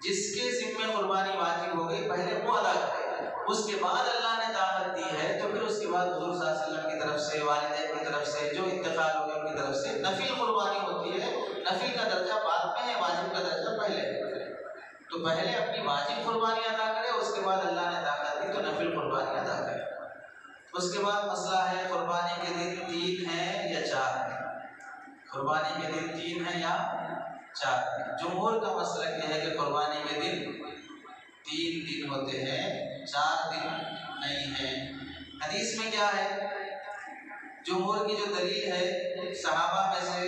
जिसके जिम्मे कुर्बानी वाजिब हो गई पहले वो अदा करे, उसके बाद अल्लाह ने ताकत दी है तो फिर उसके बाद हुजूर सल्लल्लाहु अलैहि वसल्लम की तरफ से, वालिदैन की तरफ से, जो इंतकाल हो गया उनकी तरफ से नफिल कुर्बानी होती है। नफिल का दर्जा बाद में है, वाजिब का दर्जा पहले है। तो पहले अपनी वाजिब कुर्बानी अदा करे, उसके बाद अल्लाह ने ताकत दी तो नफिल कुर्बानी अदा करे। उसके बाद मसला है कुर्बानी के दिन 3 हैं या 4 हैं। कुर्बानी के दिन 3 हैं या 4 हैं। जमहूर का मसला यह है कि कुर्बानी के दिन 3 दिन होते हैं, 4 दिन नहीं है। हदीस में क्या है? जमहूर की जो दलील है, सहाबा में से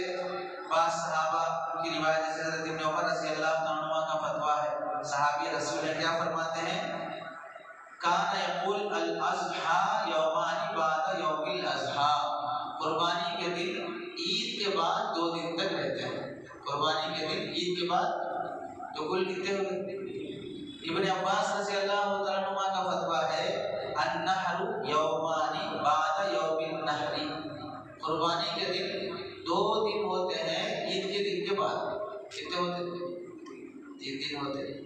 बास सहाबा की रिवायत, जैसे हज़रत इब्न उमर रज़ी अल्लाह अन्हुमा का फतवा है, सहाबी रसूल है, क्या फरमाते हैं? काना यक़ूल अल अज़हा यौमानी बाद यौमिल अज़हा, कुर्बानी के दिन ईद के बाद 2 दिन तक रहते हैं। कुर्बानी के दिन ईद के बाद तो कुल कितने हो गए? इब्न अब्बास रज़ी अल्लाह अन्हुमा का फतवा है अन्नहरु यौमानी बाद यौमिन नहरी, कुर्बानी के दिन 2 दिन होते हैं ईद के दिन के बाद। कितने होते हैं? 3 दिन होते हैं।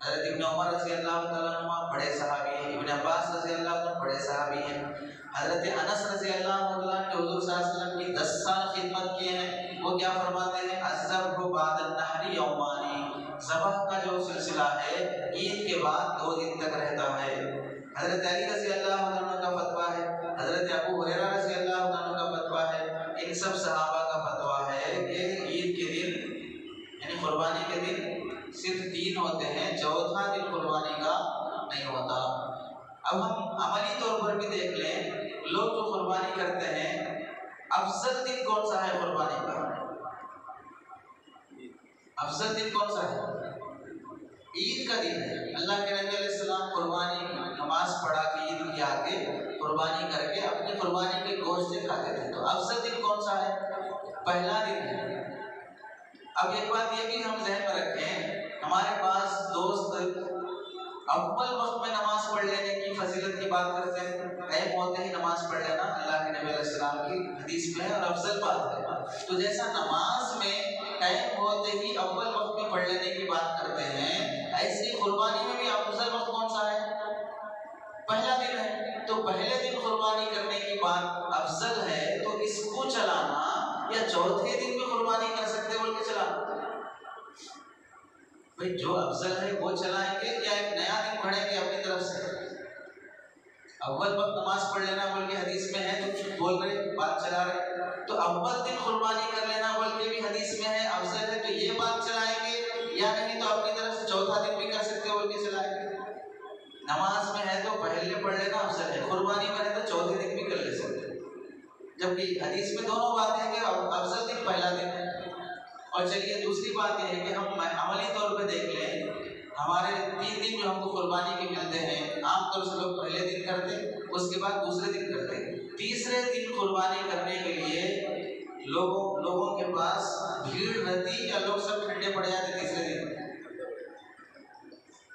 हज़रत इब्न उमर रज़ी अल्लाह अन्हुमा बड़े सहाबी हैं, इब्न अब्बास रज़ी अल्लाह अन्हु बड़े सहाबी हैं, हज़रत अनस रज़ी अल्लाह अन्हु ने हुज़ूर सल्लल्लाहु अलैहि वसल्लम की 10 साल खिदमत किए हैं। वो क्या फरमाते हैं? अज़्ज़बहु बाद अन्नहरी यौमानी, ज़बह का जो सिलसिला है ईद के बाद 2 दिन तक रहता है। हज़रत अली रज़ी अल्लाह अन्हु का फतवा है, हज़रत अबू हुरैरा रज़ी अल्लाह अन्हु का फतवा है, इन सब सहाबा का फतवा है कि ईद के दिन यानी कुर्बानी के दिन सिर्फ 3 होते हैं, चौथा दिन कुर्बानी का नहीं होता। अब हम अमली तौर पर भी देख लें, लोग जो कुर्बानी करते हैं, अफजल दिन कौन सा है कुर्बानी का? अफजल दिन कौन सा है? ईद का दिन है। अल्लाह के नबी अलैहिस्सलाम कुर्बानी नमाज पढ़ा के ईद की आके कुर्बानी करके अपनी कुर्बानी के गोश्त से खाते थे। तो अफजल दिन कौन सा है? पहला दिन है। अब एक बात ये भी हम ज़हन में रखें, हमारे पास दोस्त अव्वल वक्त में नमाज पढ़ लेने की फजीलत की बात करते हैं, टाइम होते ही नमाज पढ़ लेना अल्लाह के नबी अलैहिस्सलाम की हदीस में है और अफजल बात है। तो जैसा नमाज में टाइम होते ही अव्वल वक्त में पढ़ लेने की बात करते हैं, ऐसे कुर्बानी में भी अफजल वक्त कौन सा है? पहला दिन है। तो पहले दिन कुर्बानी करने की बात अफजल है, तो इसको चलाना या चौथे दिन में कुर्बानी कर सकते बोल के चलाना? भाई जो अफजल है वो चलाएंगे या एक नया दिन पढ़ेंगे अपनी तरफ से? अव्वल वक्त नमाज पढ़ लेना बोल के हदीस में है, तो बोल रहे बात चला रहे, तो अव्वल दिन कुर्बानी कर लेना बोल के भी हदीस में है, अफजल है, तो ये बात चलाएंगे या नहीं तो अपनी तरफ से चौथा दिन भी कर सकते बोल के चलाएंगे? नमाज में है तो पहले पढ़ लेना अफजल है, कुर्बानी में है तो चौथे दिन भी कर ले सकते, जबकि हदीस में दोनों बातें हैं कि अफजल दिन पहला दिन है। और चलिए दूसरी बात यह है कि हम अमली तौर पे देख लें, हमारे 3 दिन जो हमको कुर्बानी के मिलते हैं, आमतौर से लोग पहले दिन करते, उसके बाद दूसरे दिन करते, तीसरे दिन कुर्बानी करने के लिए लोगों के पास भीड़ रहती या लोग सब ठंडे पड़ जाते?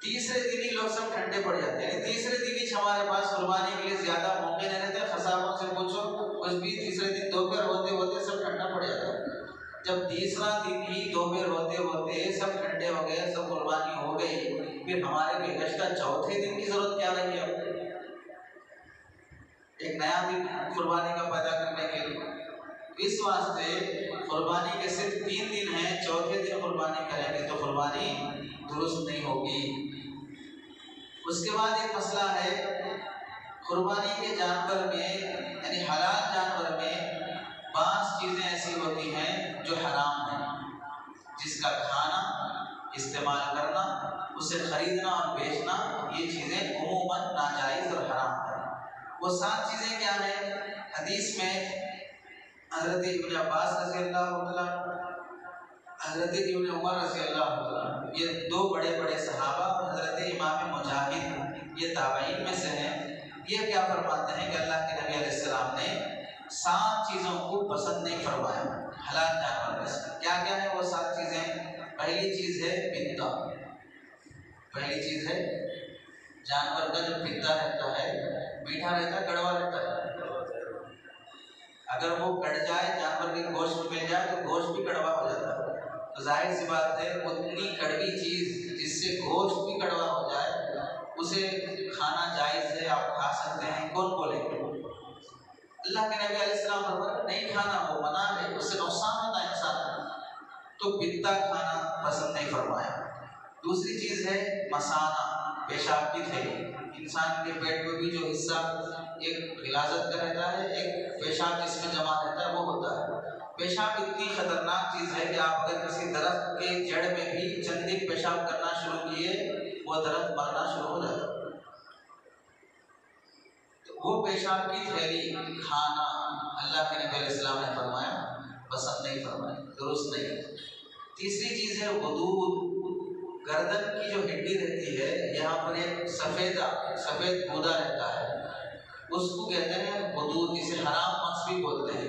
तीसरे दिन ही लोग सब ठंडे पड़ जाते हैं। तीसरे दिन ही हमारे पास कुर्बानी के लिए ज्यादा मौके नहीं रहते। खसाबों से पूछो, उस भी तीसरे दिन दोपहर होते होते सब ठंडा पड़ जाता है। जब तीसरा दिन ही दोपहर होते होते सब ठंडे हो गए, सब कुर्बानी हो गई, फिर हमारे बेगश्ता चौथे दिन की जरूरत क्या रही है? एक नया दिन कुर्बानी का पैदा करने के लिए। इस वास्ते कुर्बानी के सिर्फ 3 दिन हैं, चौथे दिन कुर्बानी करेंगे तो कुर्बानी दुरुस्त नहीं होगी। उसके बाद एक मसला है, कुर्बानी के जानवर में यानी हलाल जानवर में 5 चीज़ें ऐसी होती हैं जो हराम हैं, जिसका खाना, इस्तेमाल करना, उसे खरीदना और बेचना, ये चीज़ें उमूमन नाजायज़ और हराम है। वो 7 चीज़ें क्या हैं? हदीस में हज़रत इब्न अब्बास रज़ी अल्लाह अन्हु, हज़रत इब्न उमर रज़ी अल्लाह अन्हु, ये 2 बड़े सहाबा और हज़रत इमाम मुजाहिद, ये ताबईन में से हैं, ये क्या फरमाते हैं कि अल्लाह के नबी अलैहिस्सलाम ने 7 चीज़ों को पसंद नहीं फरमाया हलाल जानवर में से। क्या क्या है वो 7 चीज़ें? पहली चीज़ है बिद्दा, पहली चीज है, जानवर का जो पित्ता रहता है मीठा रहता है, कड़वा रहता है। अगर वो कट जाए, जानवर के गोश्त मिल जाए तो गोश्त भी कड़वा हो जाता है। तो जाहिर सी बात है, उतनी कड़वी चीज जिससे गोश्त भी कड़वा हो जाए उसे खाना जायज है, आप खा सकते हैं, कौन बोलेंगे? अल्लाह के नबी अलैहिस्सलाम फरमाते नहीं खाना, वो मना है, उससे नुकसान होता है इंसान। तो पित्ता खाना पसंद नहीं फरमाया। दूसरी चीज है मसाना, पेशाब की थैली। इंसान के पेट में भी जो हिस्सा एक गिलाजत का रहता है, एक पेशाब जिसमें जमा रहता है, वो होता है। पेशाब इतनी खतरनाक चीज है कि आप अगर किसी दरख्त के जड़ में भी चंद दिन पेशाब करना शुरू किए, वो दरख्त मरना शुरू हो जाता है। तो वो पेशाब की थैली खाना अल्लाह के नबी अलैहिस्सलाम ने फरमाया पसंद नहीं फरमाया, दुरुस्त नहीं। तीसरी चीज है वदूद। गर्दन की जो हड्डी रहती है, यहाँ पर एक सफेद गूदा रहता है, उसको कहते हैं वदूद, जिसे हराम मांस भी बोलते हैं।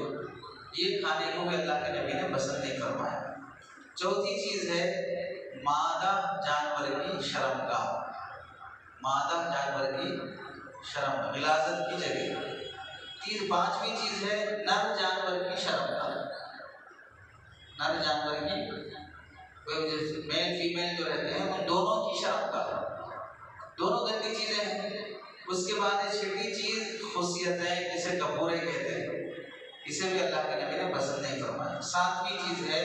ये खाने को भी अल्लाह के नबी ने पसंद नहीं फरमाया। चौथी चीज है मादा जानवर की शर्मगाह। मादा जानवर की शर्म गिलाजत की जगह। पांचवी चीज है नर जानवर की शर्मगाह। नर जानवर की मेल फीमेल जो रहते हैं उन दोनों की शर्मगाह, दोनों गंदी चीजें हैं। उसके बाद छठी चीज खुशियतें, जिसे कपूरे कहते हैं, इसे भी अल्लाह के नबी ने पसंद नहीं फरमाया। सातवीं चीज है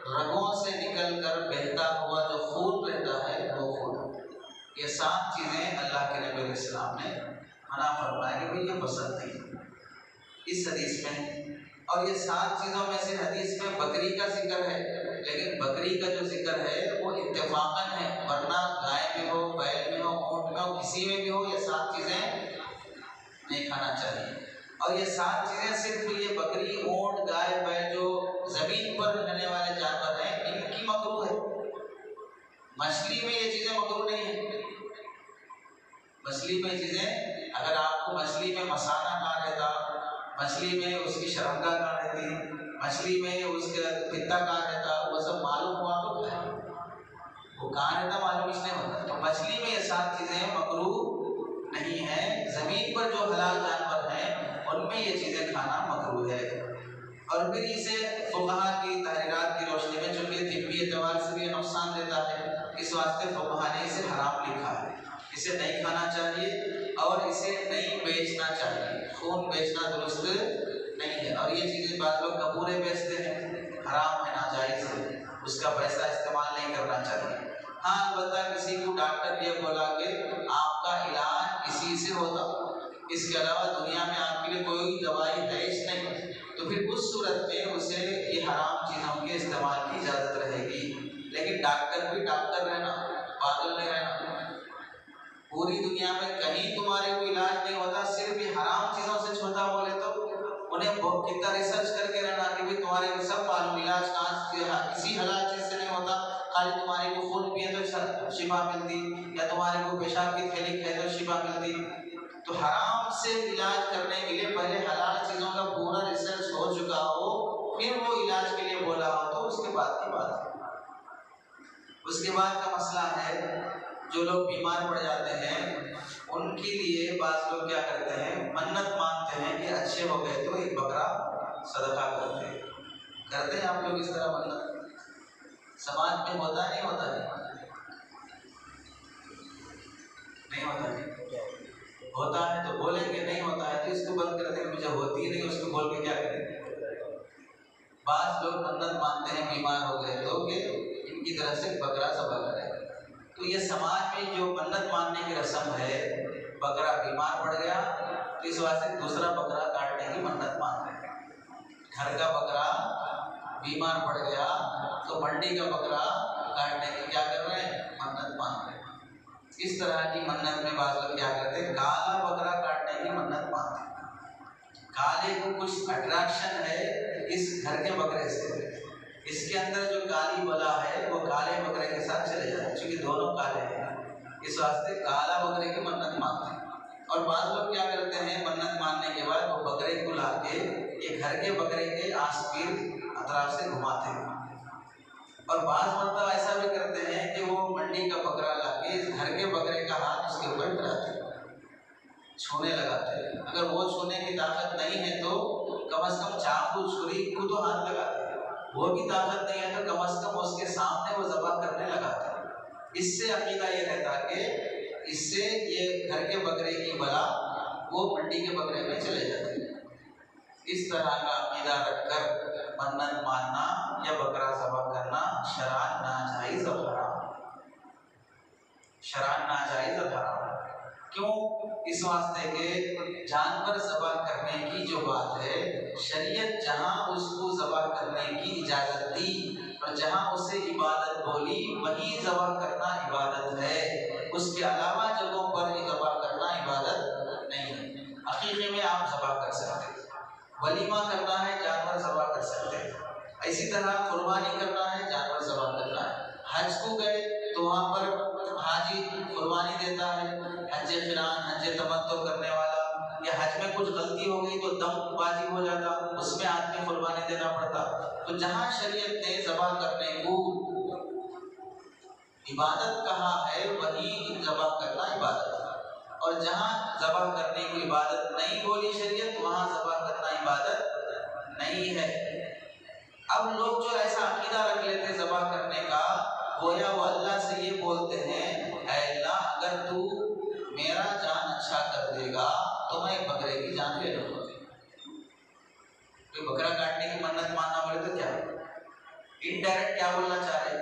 रगों से निकलकर बहता हुआ जो खून रहता है, वो खून। ये 7 चीजें अल्लाह के नबी अलैहिस्सलाम ने मना फरमाया कि भाई ये पसंद नहीं इस हदीस में। और ये 7 चीजों में से हदीस में बकरी का जिक्र है, लेकिन बकरी का जो जिक्र है वो इत्तेफाकन है, वरना गाय में हो, बैल में हो, ऊंट में हो, किसी में भी हो, ये 7 चीजें नहीं खाना चाहिए। और ये 7 चीजें सिर्फ ये बकरी, ऊंट, गाय, बैल जो जमीन पर रहने वाले जानवर हैं, इनकी मकरूह है। मछली में ये चीजें मकरूह नहीं है। मछली में चीजें, अगर आपको मछली में मसाना कहाँ रहता, मछली में उसकी शर्मगाह कहाँ रहती, मछली में उसका पित्ता कहाँ रहता, वो सब मालूम हुआ तो वो कहाँ रहता मालूम इसलिए होता। तो मछली में ये 7 चीजें मकरूह नहीं है। जमीन पर जो हलाल जानवर हैं उनमें ये चीजें खाना मकरूह है। और फिर इसे फुक़हा की तहरीरात की रोशनी में, चूंकि तिब्बी एतबार से भी नुकसान देता है, इस वास्ते फुक़हा ने इसे हराम लिखा है। इसे नहीं खाना चाहिए और इसे नहीं बेचना चाहिए। खून बेचना दुरुस्त नहीं है। और ये चीजें बाद लोग कपूरे बेचते हैं, हराम है, नाजायज है, उसका पैसा इस्तेमाल नहीं करना चाहिए। हाँ, अलबत्ता किसी को डॉक्टर ये बोला कि आपका इलाज इसी से होता, इसके अलावा दुनिया में आपके लिए कोई दवाई है नहीं, तो फिर उस सूरत में उसे ये हराम चीज़ों के इस्तेमाल की इजाज़त रहेगी। लेकिन डॉक्टर भी डॉक्टर रहना, पागल नहीं रहना। पूरी दुनिया में कहीं तुम्हारे को इलाज नहीं होता, सिर्फ ये हराम चीज़ों से छोटा बोले तो उन्हें कितना रिसर्च करके रहना कि भाई तुम्हारे को सब मालूम इलाज कहाँ, किसी हलाल चीज़ से नहीं होता। खाली तुम्हारे को खून पिए तो शिफा मिलती, या तुम्हारे को पेशाब की थैली खाए तो शिफा मिलती। तो हराम से इलाज करने के लिए पहले हलाल चीज़ों का पूरा रिसर्च हो चुका हो, फिर वो इलाज के लिए बोला हो, तो उसके बाद की बात है। उसके बाद का मसला है, जो लोग बीमार पड़ जाते हैं उनके लिए बाज़ लोग क्या करते हैं, मन्नत मांगते हैं कि अच्छे हो गए तो एक बकरा सदका करते हैं आप लोग इस तरह मन्नत? समाज में होता नहीं होता है? नहीं होता है। होता है तो बोलेंगे, नहीं होता है तो इसको बंद कर देंगे। जब होती नहीं उसको बोल के क्या करेंगे? बाज़ लोग मन्नत मांगते हैं बीमार हो गए तो कि इनकी तरफ से बकरा ज़बह करें। तो ये समाज में जो मन्नत मांगने की रस्म है, बकरा बीमार पड़ गया तो इस वास्ते दूसरा बकरा काटने की मन्नत मांग रहे हैं। घर का बकरा बीमार पड़ गया तो मंडी का बकरा काटने की क्या कर रहे हैं, मन्नत मांग रहे हैं। इस तरह की मन्नत में बाज़ लोग क्या करते हैं, काला बकरा काटने की मन्नत मांगते हैं। काले को कुछ अट्रैक्शन है इस घर के बकरे से, इसके अंदर जो काली बला है वो काले बकरे के साथ चले जाते हैं, क्योंकि दोनों काले हैं, इस वास्ते काला बकरे की मन्नत मांगते हैं। और बाज़ लोग क्या करते हैं, मन्नत मानने के बाद वो बकरे को लाके ये घर के बकरे के आस-पास अतराफ से घुमाते हैं और बाज़ मतलब ऐसा भी करते हैं कि वो मंडी का बकरा लाके इस घर के बकरे का हाथ उसके ऊपर फिराते हैं, छूने लगाते हैं। अगर वो छूने की ताकत नहीं है तो कम से कम चाकू छुरी को तो हाथ लगाते हैं, वो भी ताकत नहीं है तो कम से कम उसके सामने वो ज़बह करने लगाते हैं। इससे अकीदा ये रहता कि इससे ये घर के बकरे की बला वो मंडी के बकरे में चले जाते हैं। इस तरह का अकीदा रखकर मन्नत मानना या बकरा ज़बह करना शरअन नाजायज़ और हराम, शरअन नाजायज़ और हराम। क्यों? इस वास्ते के जानवर ज़बह करने की जो बात है, शरीयत जहाँ उसको ज़बह करने की इजाज़त दी और जहाँ उसे इबादत बोली वही ज़बह करना इबादत है, उसके अलावा जगहों पर ज़बह करना इबादत नहीं है। अक़ीक़े में आप ज़बह कर सकते हैं, वलीमा करना है जानवर ज़बह कर सकते हैं, इसी तरह कुर्बानी करना है जानवर ज़बह करना है। हज को गए तो वहाँ पर हाजी कुर्बानी देता है, हज क़िरान हज तमत्तु करने वाला, या हज में कुछ गलती हो गई तो दम वाजिब हो जाता, उसमें आदमी कुर्बानी देना पड़ता। तो जहाँ शरीयत ने ज़बह करने को इबादत कहा है वही ज़बह करना इबादत है, और जहाँ ज़बह करने को इबादत नहीं बोली शरीयत वहाँ ज़बह करना इबादत नहीं है। अब लोग जो ऐसा अकीदा रख लेते ज़बह करने का, गोया वो अल्लाह से ये बोलते हैं, ऐ अल्लाह अगर तू मेरा जान अच्छा कर देगा तो मैं एक बकरे की जान ले लूँगा। कोई बकरा काटने की मन्नत मानना बोले तो क्या इनडायरेक्ट क्या बोलना चाह रहे?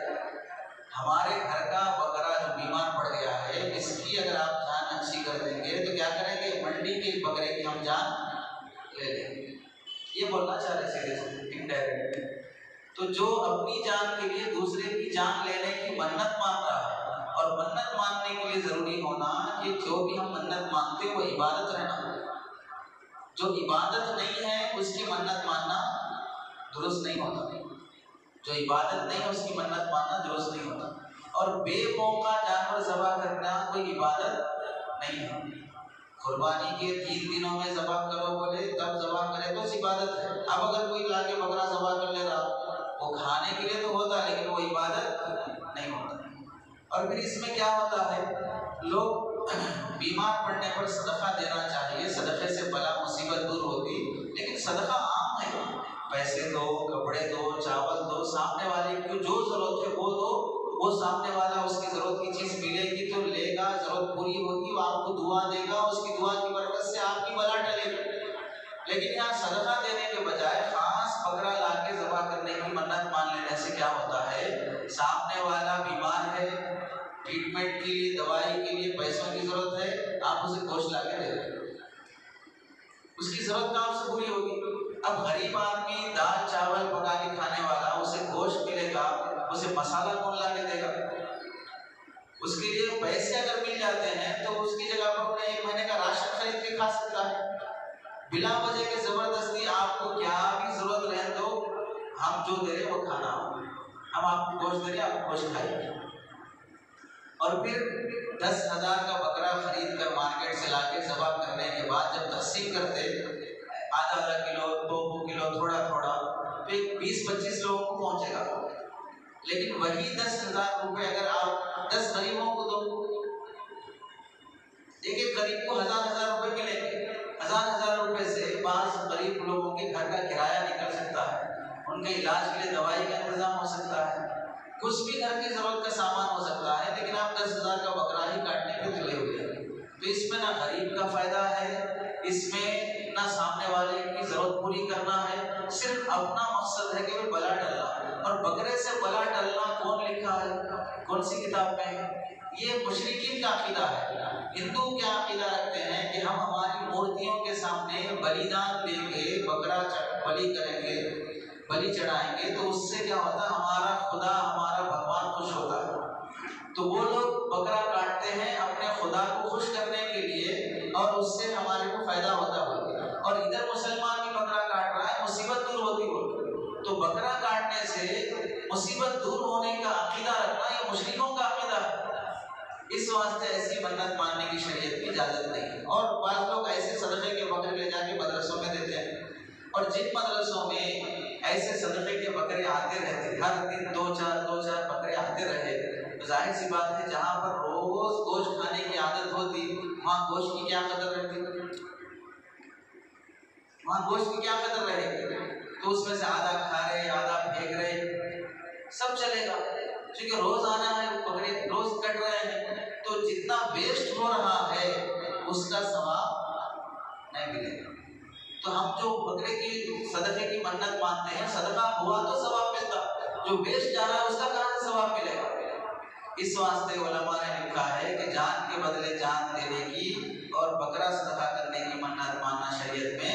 हमारे घर का बकरा जो बीमार पड़ गया है इसकी अगर आप जान अच्छी कर देंगे तो क्या करेंगे, मंडी के बकरे की हम जान ले लेंगे, ये बोलना चाह रहे सीधे इनडायरेक्ट। तो जो अपनी जान के लिए दूसरे की जान लेने की मन्नत मान रहा है, और मन्नत मानने के लिए जरूरी होना कि जो भी हम मन्नत मानते हैं वो इबादत रहना, जो इबादत नहीं है उसकी मन्नत मानना दुरुस्त नहीं होता, जो इबादत नहीं है उसकी मन्नत मानना दुरुस्त नहीं होता। और बेमौका जानवर ज़बह करना कोई इबादत नहीं है। कुर्बानी के 3 दिनों में ज़बह करो बोले तब ज़बह करे तो इबादत है। अब अगर कोई लाके बकरा ज़बह कर ले रहा, वो खाने के लिए तो होता लेकिन वो इबादत नहीं होता। और फिर इसमें क्या होता है, लोग बीमार पड़ने पर सदका देना चाहिए, सदक़े से बला मुसीबत दूर होती, लेकिन सदका आम है, पैसे दो, कपड़े दो, चावल दो, सामने वाले को जो ज़रूरत है वो दो, वो सामने वाला उसकी ज़रूरत की चीज़ मिलेगी तो लेगा, ज़रूरत पूरी होगी, वो आपको दुआ देगा, उसकी दुआ की बरकत से आपकी बला टलेगी। लेकिन यहाँ सदका देने के बजाय खास बकरा लाके ज़बह करने की मन्नत मान लेने से क्या होता है, सामने वाला बीमार है, ट्रीटमेंट के लिए दवाई के लिए पैसों की ज़रूरत है, आप उसे गोश्त लाके दे रहे हैं, उसकी ज़रूरत काम से पूरी होगी। अब गरीब आदमी दाल चावल पका के खाने वाला, उसे गोश्त मिलेगा, उसे मसाला कौन लाके देगा? उसके लिए पैसे अगर मिल जाते हैं तो उसकी जगह पर उन्हें 1 महीने का राशन खरीद के खा सकता है। बिला वजह के जबरदस्ती आपको क्या भी जरूरत रहे तो हम जो दे रहे वो खाना, हम आपको गोश्त दे रहे आप गोश्त खाइए। और फिर 10,000 का बकरा खरीद कर मार्केट से लाके ज़बह करने के बाद जब तकसीम करते आधा किलो 2 किलो थोड़ा थोड़ा तो 20-25 लोगों को पहुंचेगा। लेकिन वही 10,000 रुपये अगर आप 10 गरीबों को दो, एक गरीब को 1,000 रुपये मिलेंगे, 1,000 रुपये से 5 गरीब लोगों के घर का किराया निकल सकता है, उनके इलाज के लिए दवाई का इंतजाम हो सकता है, कुछ भी घर की जरूरत का सामान हो सकता है। लेकिन आप 10,000 का बकरा ही काटने पे तुले हुए हैं, तो इसमें ना गरीब का फायदा है, इसमें ना सामने वाले की जरूरत पूरी करना है, सिर्फ अपना मकसद है कि वो बला टलना। और बकरे से बला टलना कौन लिखा है, कौन सी किताब में है? ये मुशरिकीन का अकीदा है। हिंदू क्या अकीदा रखते हैं कि हम हमारी मूर्तियों के सामने बलिदान देंगे, बकरा बलि करेंगे, बलि चढ़ाएंगे, तो उससे क्या होता है, हमारा खुदा हमारा भगवान खुश होता है। तो वो लोग बकरा काटते हैं अपने खुदा को खुश करने के लिए, और उससे हमारे को फायदा होता है। और इधर मुसलमान भी बकरा काट रहा है, मुसीबत दूर होती हो। तो बकरा काटने से मुसीबत दूर होने का अकीदा रखना ये मुश्रिकों का अकीदा है। इस वास्ते ऐसी मन्नत मानने की शरीयत की इजाजत नहीं है। और बाज़ लोग ऐसे सदक़े के बकरे ले जाके मदरसों में देते हैं, और जिन मदरसों में ऐसे सदक़े के बकरे आते रहते, हर दिन दो चार बकरे आते रहे, तो जाहिर सी बात है जहाँ पर रोज गोश्त खाने की आदत होती वहाँ गोश्त की क्या कदर रहती, वहाँ गोश्त की क्या कदर रहेगी। तो उसमें से आधा खा रहे, आधा फेंक रहे, सब चलेगा, क्योंकि रोज आना है, बकरे रोज कट रहे हैं, तो जितना वेस्ट हो रहा है उसका सवाब नहीं मिलेगा। तो हम जो बकरे की सदक़े की मन्नत मानते हैं, सदका हुआ तो सवाब मिलता, जो वेस्ट जा रहा है उसका कहाँ से सवाब मिलेगा। इस वास्ते उलमा ने लिखा है कि जान के बदले जान देने की और बकरा सदका करने की मन्नत मानना शरीयत में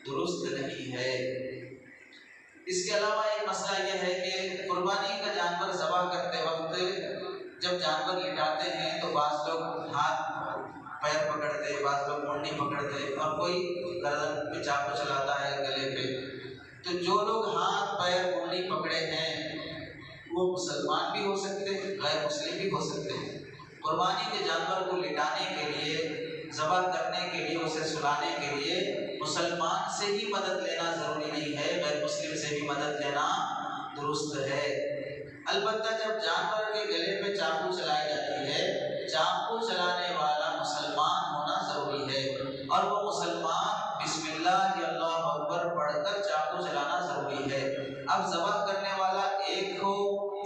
दुरुस्त नहीं है। इसके अलावा एक मसला यह है कि कुर्बानी का जानवर ज़बह करते वक्त जब जानवर लिटाते हैं तो बाज़ लोग हाथ पैर पकड़ते, बाज़ लोग मुंडी पकड़ते और कोई गर्दन पे चाकू चलाता है, गले पे। तो जो लोग हाथ पैर मुंडी पकड़े हैं वो मुसलमान भी हो सकते हैं, गैर मुस्लिम भी हो सकते हैं। कुर्बानी के जानवर को लिटाने के लिए, ज़बह करने के लिए, उसे सुलाने के लिए मुसलमान से ही मदद लेना ज़रूरी नहीं है, गैर मुस्लिम से भी मदद लेना दुरुस्त है। अलबत्ता जब जानवर के गले पे चाकू चलाई जाती है, चाकू चलाने वाला मुसलमान होना ज़रूरी है और वो मुसलमान बिस्मिल्लाह अल्लाहु अकबर पढ़कर चाकू चलाना ज़रूरी है। अब ज़बह करने वाला एक हो,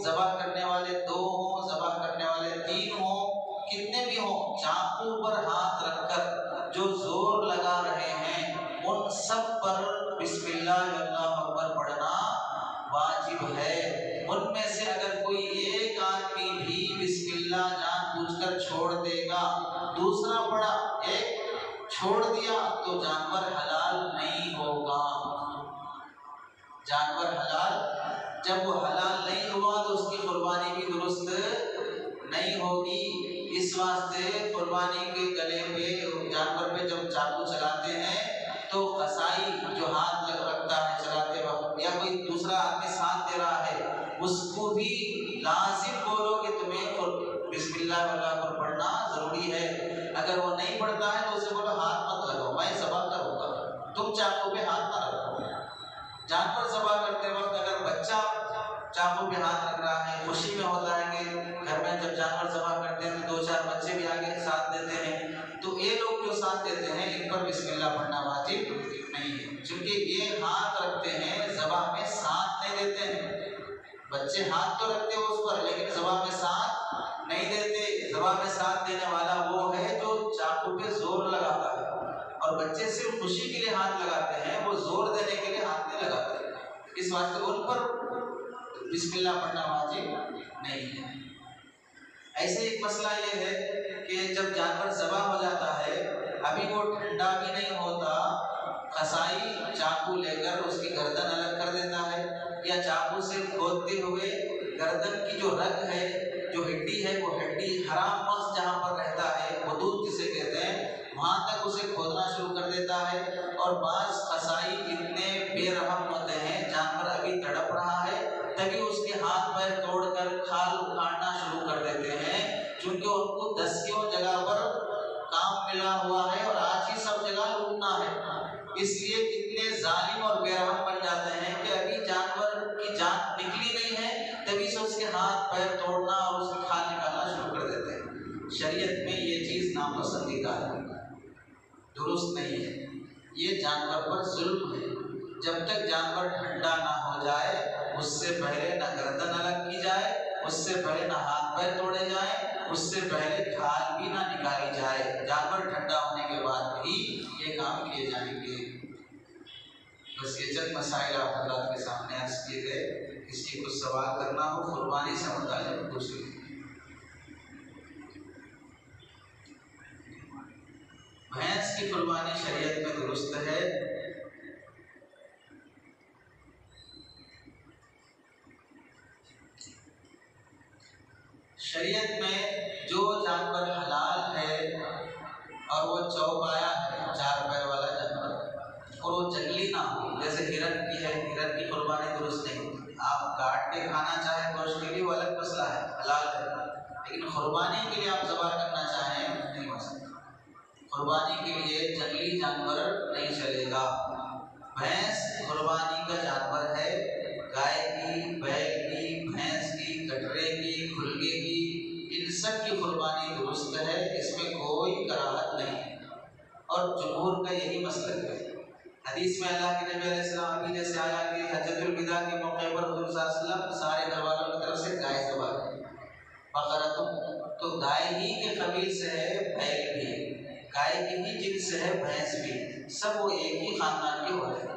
ज़बह करने वाले दो हो, ज़बह करने वाले तीन हो, कितने भी हो, चाकू पर हाथ रखकर जो जोर लगा रहे हैं उन सब पर बिस्मिल्लाह अल्लाहु अकबर पढ़ना वाजिब है। उनमें से अगर कोई एक आदमी भी बिस्मिल्लाह जानबूझकर छोड़ देगा, दूसरा पढ़ा, एक छोड़ दिया, तो जानवर हलाल नहीं होगा। जानवर हलाल, जब वो हलाल नहीं हुआ तो उसकी कुर्बानी भी दुरुस्त नहीं होगी। इस वास्ते कुर्बानी के गले पे, जानवर पे जब चाकू चलाते हैं तो कसाई जो हाथ रखता है चलाते वक्त, या कोई दूसरा आदमी साथ दे रहा है, उसको भी लाजिम बोलो कि तुम्हें बिस्मिल्लाह अल्लाह पर पढ़ना जरूरी है। अगर वो नहीं पढ़ता है तो उसे बोलो हाथ मत लगाओ, मैं ज़बह करूँगा, तुम चाकू पे हाथ ना रखो। जानवर ज़बह करते वक्त अगर बच्चा चाकू पे हाथ रख रहा है, खुशी में होता है कि घर में जब जानवर ज़बह करते हैं तो दो चार बच्चे भी आगे साथ देते हैं, तो ये लोग जो साथ देते हैं इन पर बिस्मिल्लाह पढ़ना वाजिब नहीं है, क्योंकि ये हाथ रखते हैं, ज़बह में साथ नहीं देते हैं। बच्चे हाथ तो रखते हो उस पर, लेकिन ज़बह में साथ नहीं देते। ज़बह में साथ देने वाला वो है जो चाकू पे जोर लगाता है, और बच्चे सिर्फ खुशी के लिए हाथ लगाते हैं, वो जोर देने के लिए हाथ नहीं लगाते। इस वास्ते उन पर बिस्मिल्लाह पढ़ना वाजिब नहीं है। ऐसे एक मसला ये है कि जब जानवर ज़बह हो जाता है, अभी वो ठंडा भी नहीं होता, कसाई चाकू लेकर उसकी गर्दन अलग कर देता है, या चाकू से खोदते हुए गर्दन की जो रग है, जो हड्डी है, वो हड्डी हराम मस जहाँ पर रहता है, वदूद जिसे कहते हैं, वहाँ तक उसे खोदना शुरू कर देता है। और बाज़ कसाई इतने बेरहम होते हैं, जानवर अभी तड़प रहा है तभी उसके हाथ पैर तोड़कर खाल उखाड़ना शुरू कर देते हैं, क्योंकि उनको 10 जगह पर काम मिला हुआ है और आज ही सब जगह लूटना है। इसलिए इतने जालिम और बेरहम बन जाते हैं कि अभी जानवर की जान निकली नहीं है तभी से उसके हाथ पैर तोड़ना और उसकी खाल निकालना शुरू कर देते हैं। शरीयत में ये चीज़ नापसंदीदा है, दुरुस्त नहीं है, ये जानवर पर जुल्म है। जब तक जानवर ठंडा ना हो जाए उससे पहले ना गर्दन अलग की जाए, उससे पहले ना हाथ पैर तोड़े जाए, उससे पहले खाल भी ना निकाली जाए। जानवर ठंडा होने के बाद ही ये काम किए जाएंगे। बस ये चंद मसाइल आप हज़रात के सामने अर्ज़ किए गए। किसी को सवाल करना हो कुर्बानी से मुताल्लिक़ पूछ लीजिए। भैंस की कुर्बानी शरीयत में दुरुस्त है। शरीयत में जो जानवर हलाल है और वो चौपाया है, 4 पैर वाला जानवर, और वो जंगली ना हो, जैसे हिरन की है, हिरन की कुर्बानी दुरुस्त नहीं होती। आप काट के खाना चाहें गोश्त के लिए वो अलग मसला है, हलाल है, लेकिन कुर्बानी के लिए आप ज़बह करना चाहें नहीं हो सकता। कुर्बानी के लिए जंगली जानवर नहीं चलेगा। भैंस कुर्बानी का जानवर है। गाय की, बैल की, भैंस की, कटरे की, खुलगे की, इन सब की कुर्बानी दुरुस्त है, इसमें कोई कराहत नहीं है। और जुमहूर का यही मसलक है। हदीस में अल्लाह के नबी अलैहिस्सलाम भी जैसे आया कि हज्जतुल विदा के मौके पर हुजूर सल्लल्लाहु अलैहि वसल्लम सारे घर वालों की तरफ से गाय ज़बह की, बकरा तो गाय ही के कबील से है, बैल भी गाय की ही जिन्स है, भैंस भी, सब वो एक ही खानदान के होते हैं।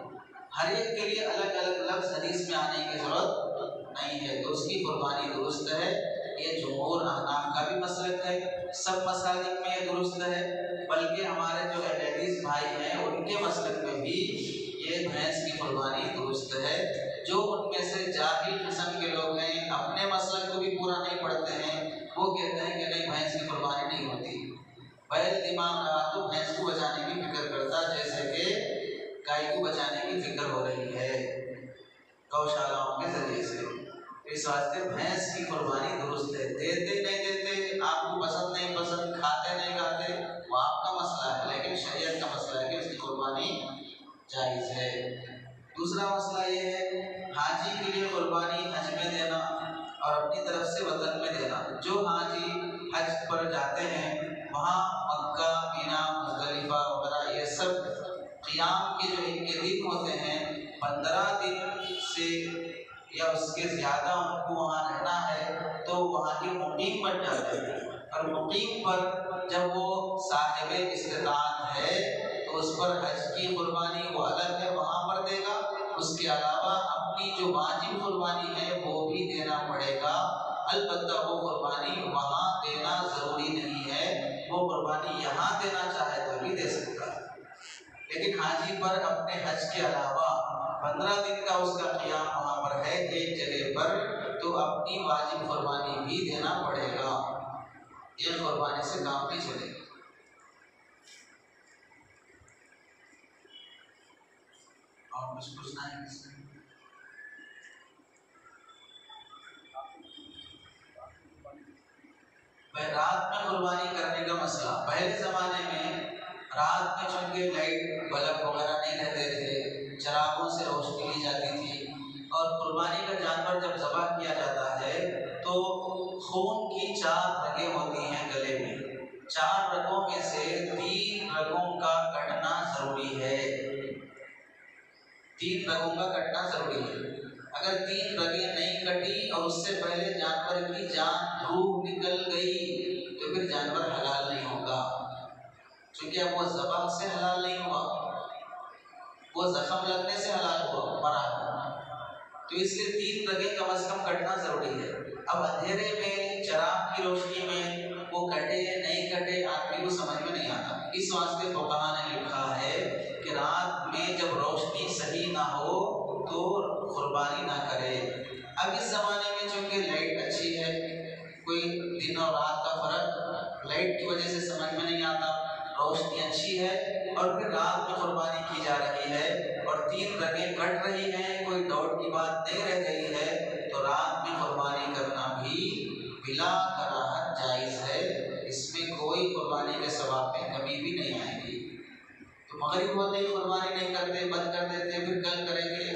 हर एक के लिए अलग अलग लफ्ज़ हदीस में आने की जरूरत नहीं है, तो उसकी कुर्बानी दुरुस्त है। ये जुमहूर अहनाफ का भी मसलक है, सब मसालिक में ये दुरुस्त है, बल्कि हमारे जो हदीस भाई हैं उनके मसलक में भी ये भैंस की कुर्बानी दुरुस्त है। जो उनमें से जाहिल किस्म के लोग हैं, अपने मसलक को भी पूरा नहीं पढ़ते हैं, वो कहते हैं कि नहीं भैंस की कुर्बानी नहीं होती। बैल दिमाग रहा तो भैंस को बचाने की फिक्र करता, जैसे कि गाय को बचाने की फिक्र हो रही है गौशालाओं के जरिए से। इस वास्ते भैंस की कुर्बानी दुरुस्त है। देते नहीं देते, आपको पसंद नहीं पसंद, खाते नहीं खाते, वो आपका मसला है, लेकिन शरीयत का मसला है कि उसकी कुर्बानी जायज़ है। दूसरा मसला ये है हाजी के लिए कुर्बानी हज में देना और अपनी तरफ से वतन में देना। जो हाजी हज पर जाते हैं वहाँ मक्का, मीना, मुज़दलिफा वगैरह ये सब क़ियाम के जो इनके दिन होते हैं, 15 दिन से या उसके ज़्यादा उनको वहाँ रहना है तो वहाँ के मुक़ीम बन जाते हैं। और मुक़ीम पर जब वो साहिब इस्तिताअत है तो उस पर हज की कुर्बानी वो अलग है, वहाँ पर देगा। उसके अलावा अपनी जो वाजिब कुर्बानी है वो भी देना पड़ेगा। अलबत्ता वो कुर्बानी वहाँ देना ज़रूरी नहीं है, वो कुर्बानी यहाँ देना चाहे तो भी दे सकता है। लेकिन हाजी पर अपने हज के अलावा 15 दिन का उसका क़ियाम वहाँ पर है एक जगह पर, तो अपनी वाजिब कुर्बानी भी देना पड़ेगा। ये कुर्बानी से काम नहीं चलेगा। और कुछ पूछना है किसी? रात में कुर्बानी करने का मसला, पहले ज़माने में रात में चूँकि लाइट बल्ब वगैरह नहीं रहते थे, चिरागों से रोशनी ली जाती थी, और कुर्बानी का जानवर जब ज़बह किया जाता है तो खून की 4 रगें होती हैं गले में। 4 रगों में से 3 रगों का कटना ज़रूरी है। 3 रगों का कटना ज़रूरी है। अगर 3 रगें नहीं कटी और उससे पहले जानवर की जान रूह निकल गई तो फिर जानवर हलाल नहीं होगा, क्योंकि अब वो ज़बान से हलाल नहीं हुआ, वो जख्म लगने से हलाल हुआ, मरा है। तो इसलिए 3 रगें कम से कम कटना ज़रूरी है। अब अंधेरे में चिराग की रोशनी में वो कटे नहीं कटे आदमी को समझ में नहीं आता। इस वास्ते फुक़हा ने लिखा है कि रात में जब रोशनी सही ना हो तो कुर्बानी ना करे। अब इस ज़माने में चूँकि लाइट अच्छी है, कोई दिन और रात का फ़र्क लाइट की वजह से समझ में नहीं आता, रोशनी अच्छी है और फिर रात में कुर्बानी की जा रही है और 3 रगें कट रही हैं, कोई डाउट की बात नहीं रह गई है, तो रात में कुर्बानी करना भी बिला कराहत जायज़ है। इसमें कोई कुर्बानी के सवाब में कमी भी नहीं आएगी। तो मगरिब होते ही कुर्बानी नहीं करते, बंद कर देते, फिर कल करेंगे।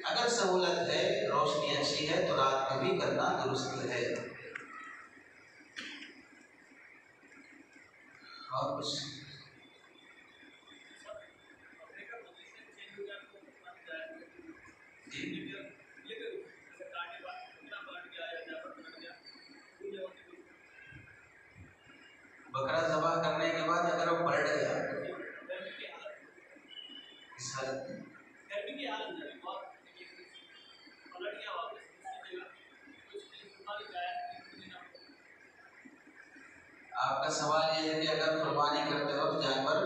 अगर सहूलत है, रोशनी अच्छी है तो रात में भी करना दुरुस्त है। और कुछ बकरा ज़बह करने के बाद अगर वो पलट गया इस हालत में, आपका सवाल ये है कि अगर कुर्बानी करते वक्त जानवर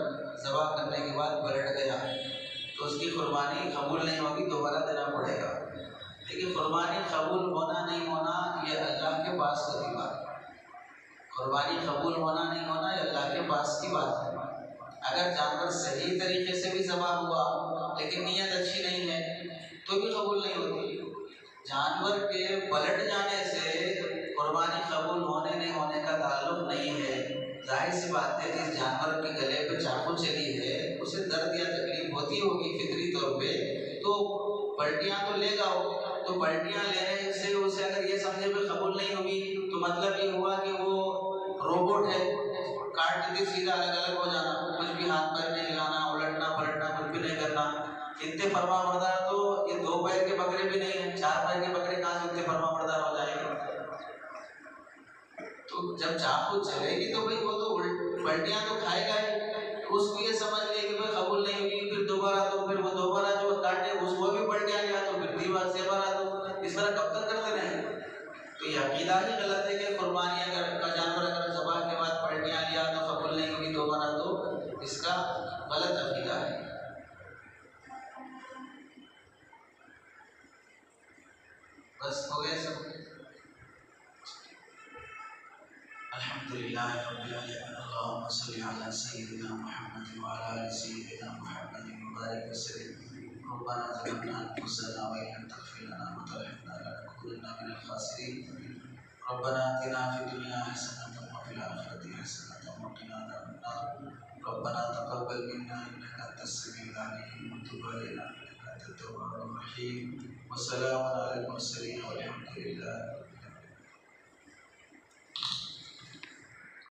ज़बह करने के बाद पलट गया तो उसकी कुर्बानी कबूल नहीं होगी, दोबारा देना पड़ेगा। लेकिन कुर्बानी कबूल होना नहीं होना ये अल्लाह के पास की बात है। कुर्बानी कबूल होना नहीं होना ये अल्लाह के पास की बात है। अगर जानवर सही तरीके से भी ज़बह हुआ लेकिन नीयत अच्छी नहीं है तो भी कबूल नहीं होती। जानवर के पलट जाने से कुर्बानी कबूल होने नहीं होने का ताल्लुक नहीं है। जाहिर सी बात है जिस जानवर के गले पे चाकू चली है उसे दर्द या तकलीफ होती होगी फितरी तौर पे तो पलटियां तो लेगा वो, तो पलटियां लेने से उसे अगर ये समझे भी कबूल नहीं होगी तो मतलब ये हुआ कि वो रोबोट है, काट के सीधा अलग अलग हो जाना, कुछ भी हाथ पैर नहीं हिलाना, उलटना पलटना कुछ भी नहीं करना। इतने फरमा बरदार तो ये 2 पैर के बकरे भी नहीं है, 4 पैर के बकरे कहाँ से इतने फरमा बरदार हो जाएंगे। तो जब चाकू चलेगी तो भाई वो तो पलटियां तो खाएगा ही, तो उसको ये समझ ले कि भाई कबूल नहीं हुई, फिर दोबारा तो फिर वो दोबारा जो काटे उसको भी पलटियां लिया तो फिर दीवार से बाहर तो इस तरह कब तक करते रहेंगे। तो ये अकीदा ही गलत है कि कुर्बानी अगर का जानवर अगर ज़बाह के बाद पलटियां लिया तो कबूल नहीं होगी दोबारा, तो इसका गलत अकीदा है। बस हो गए सब। अल्हम्दुलिल्लाह रब्बिल आलमीन, अल्लाहुम्मा सल्लि अला सय्यिदिना मुहम्मद व अला आलि सय्यिदिना मुहम्मद व बारिक वसल्लिम। रब्बना ज़लमना अनफुसना व इन लम तग़फिर लना व तरहमना लनकुनन्ना मिनल ख़ासिरीन। रब्बना आतिना फ़िद दुनिया हसनतन व फ़िल आखिरति हसनतन व क़िना अज़ाबन्नार। रब्बना तक़ब्बल मिन्ना इन्नका अंतस समीउल अलीम व तुब अलैना इन्नका अंतत तव्वाबुर रहीम। व सलामुन अलल मुरसलीन वल्हम्दुलिल्लाहि